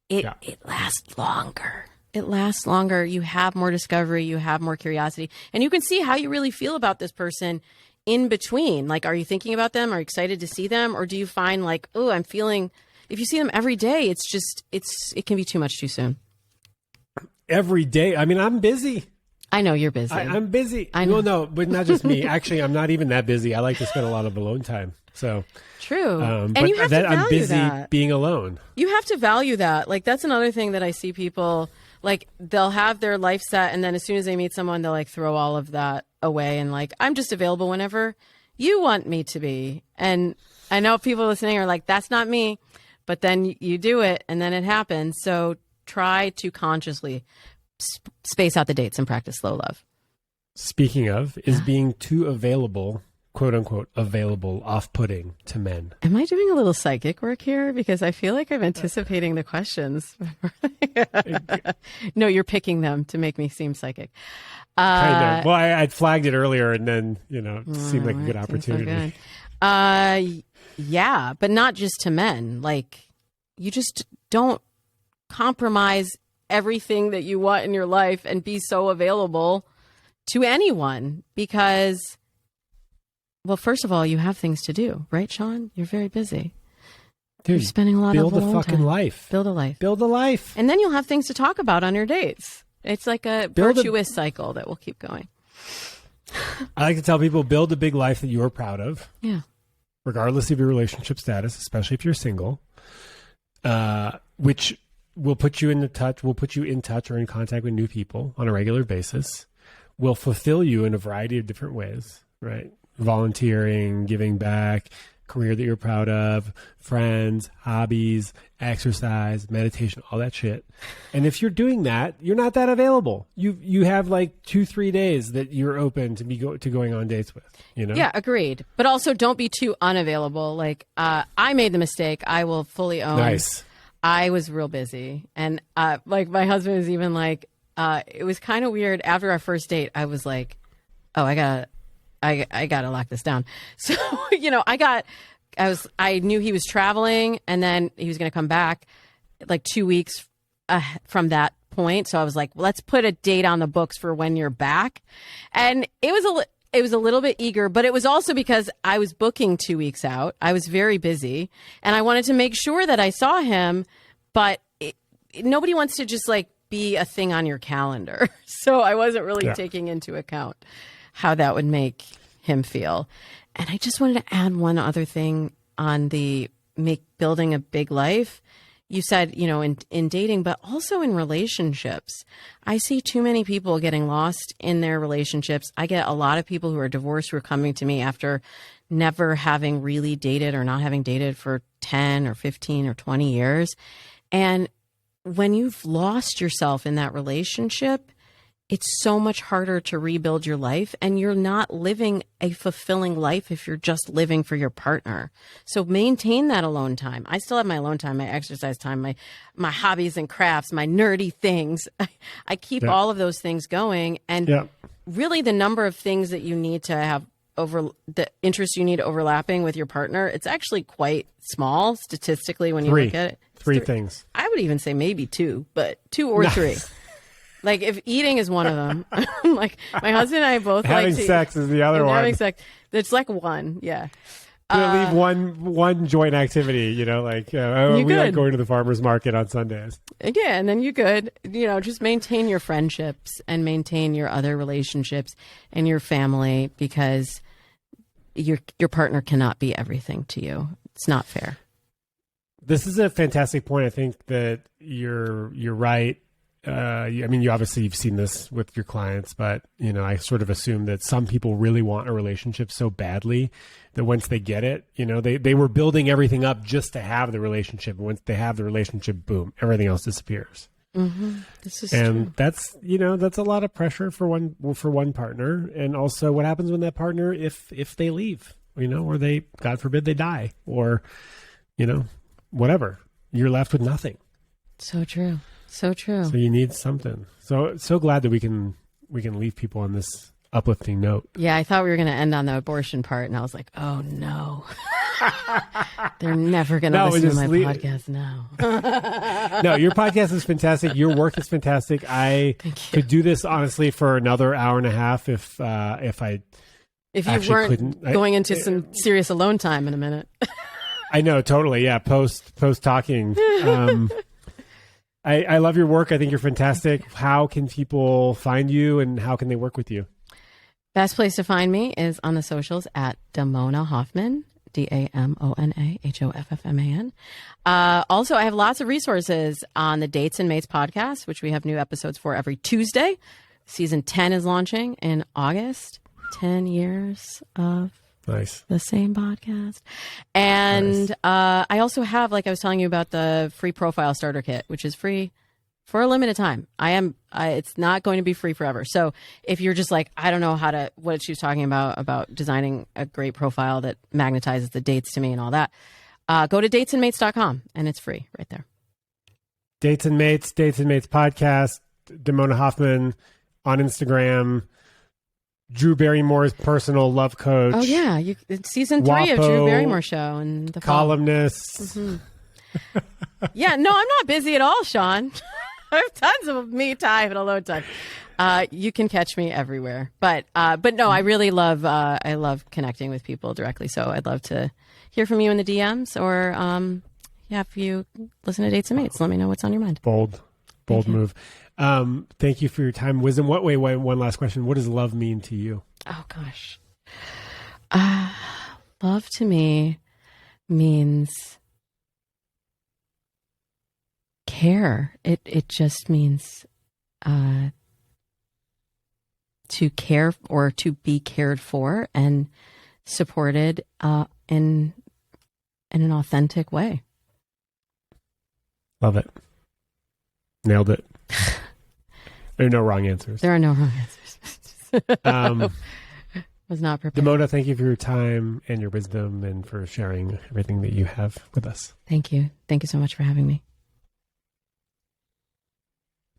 it lasts longer. It lasts longer. You have more discovery. You have more curiosity. And you can see how you really feel about this person in between. Like, are you thinking about them? Are you excited to see them? Or do you find like, oh, I'm feeling, if you see them every day, it can be too much too soon. Every day? I mean, I'm busy. I know you're busy. I'm busy. I know. Well, no, but not just me. Actually, I'm not even that busy. I like to spend a lot of alone time. So true. And you have to value I'm busy that. being alone. You have to value that. Like, that's another thing that I see people, like, they'll have their life set, and then as soon as they meet someone, they'll like throw all of that away and like, I'm just available whenever you want me to be. And I know people listening are like, that's not me, but then you do it and then it happens. So try to consciously space out the dates and practice slow love. Speaking of, is being too available, quote unquote, available, off-putting to men? Am I doing a little psychic work here? Because I feel like I'm anticipating the questions. No, you're picking them to make me seem psychic. Kind of. Well, I'd flagged it earlier, and then, it seemed like a good opportunity. So good. Yeah, but not just to men. Like, you just don't compromise everything that you want in your life and be so available to anyone, because, well, first of all, you have things to do, right, Shaun? You're very busy. Dude, you're spending a lot of build a fucking time. life. Build a life. Build a life. And then you'll have things to talk about on your dates. It's like a Build virtuous cycle that will keep going. I like to tell people, build a big life that you're proud of. Yeah. Regardless of your relationship status, especially if you're single, which will put you in touch or in contact with new people on a regular basis, will fulfill you in a variety of different ways, right? Volunteering, giving back, career that you're proud of, friends, hobbies, exercise, meditation, all that shit. And if you're doing that, you're not that available. You have like 2-3 days that you're open to going on dates with, you know? Yeah, agreed. But also don't be too unavailable. Like, I made the mistake. I will fully own. Nice. I was real busy. And like my husband was even like, it was kind of weird. After our first date, I was like, oh, I gotta lock this down. So, you know, I knew he was traveling and then he was going to come back like 2 weeks from that point. So I was like, let's put a date on the books for when you're back. And it was a little bit eager, but it was also because I was booking 2 weeks out. I was very busy and I wanted to make sure that I saw him, but nobody wants to just like be a thing on your calendar. So I wasn't really taking into account how that would make him feel. And I just wanted to add one other thing on the building a big life. You said, you know, in dating, but also in relationships. I see too many people getting lost in their relationships. I get a lot of people who are divorced who are coming to me after never having really dated or not having dated for 10 or 15 or 20 years. And when you've lost yourself in that relationship, it's so much harder to rebuild your life, and you're not living a fulfilling life if you're just living for your partner. So maintain that alone time. I still have my alone time, my exercise time, my hobbies and crafts, my nerdy things. I keep all of those things going. And really the number of things that you need to have the interests you need overlapping with your partner, it's actually quite small statistically when you look at it. Three things. I would even say maybe 2, but 2 or 3. Like if eating is one of them, like my husband and I both having like sex is the other one. Having sex, it's like 1, yeah. Leave one joint activity, you know, like we like going to the farmer's market on Sundays. Yeah, and then you could, you know, just maintain your friendships and maintain your other relationships and your family, because your partner cannot be everything to you. It's not fair. This is a fantastic point. I think that you're right. I mean, you've seen this with your clients, but, you know, I sort of assume that some people really want a relationship so badly that once they get it, you know, they were building everything up just to have the relationship. And once they have the relationship, boom, everything else disappears. Mm-hmm. This is and true. That's, you know, that's a lot of pressure for one partner. And also what happens when that partner, if they leave, you know, or they, God forbid, they die, or, you know, whatever, you're left with nothing. So true. So true. So you need something. So glad that we can leave people on this uplifting note. Yeah, I thought we were going to end on the abortion part, and I was like, oh no, they're never going to listen to my podcast now. No, your podcast is fantastic. Your work is fantastic. I could do this honestly for another hour and a half if you weren't going into some serious alone time in a minute. I know, totally. Yeah, post talking. I love your work. I think you're fantastic. How can people find you and how can they work with you? Best place to find me is on the socials at Damona Hoffman, Damona Hoffman. Also, I have lots of resources on the Dates and Mates podcast, which we have new episodes for every Tuesday. Season 10 is launching in August. 10 years of the same podcast. And I also have, like I was telling you about, the free profile starter kit, which is free for a limited time. It's not going to be free forever. So if you're just like, I don't know what she was talking about designing a great profile that magnetizes the dates to me and all that, go to datesandmates.com and it's free right there. Dates and Mates podcast, Damona Hoffman on Instagram. Drew Barrymore's personal love coach. Oh yeah, it's season 3 of Drew Barrymore Show and the columnist. Mm-hmm. Yeah, no, I'm not busy at all, Shaun. I have tons of me time and alone time. You can catch me everywhere, but no, I really love connecting with people directly. So I'd love to hear from you in the DMs, or if you listen to Dates and Mates, let me know what's on your mind. Bold move. Thank you for your time, wisdom. One last question. What does love mean to you? Oh gosh. Love to me means care. It just means to care or to be cared for and supported in an authentic way. Love it. Nailed it. There are no wrong answers. There are no wrong answers. Was not prepared. Damona, thank you for your time and your wisdom and for sharing everything that you have with us. Thank you. Thank you so much for having me.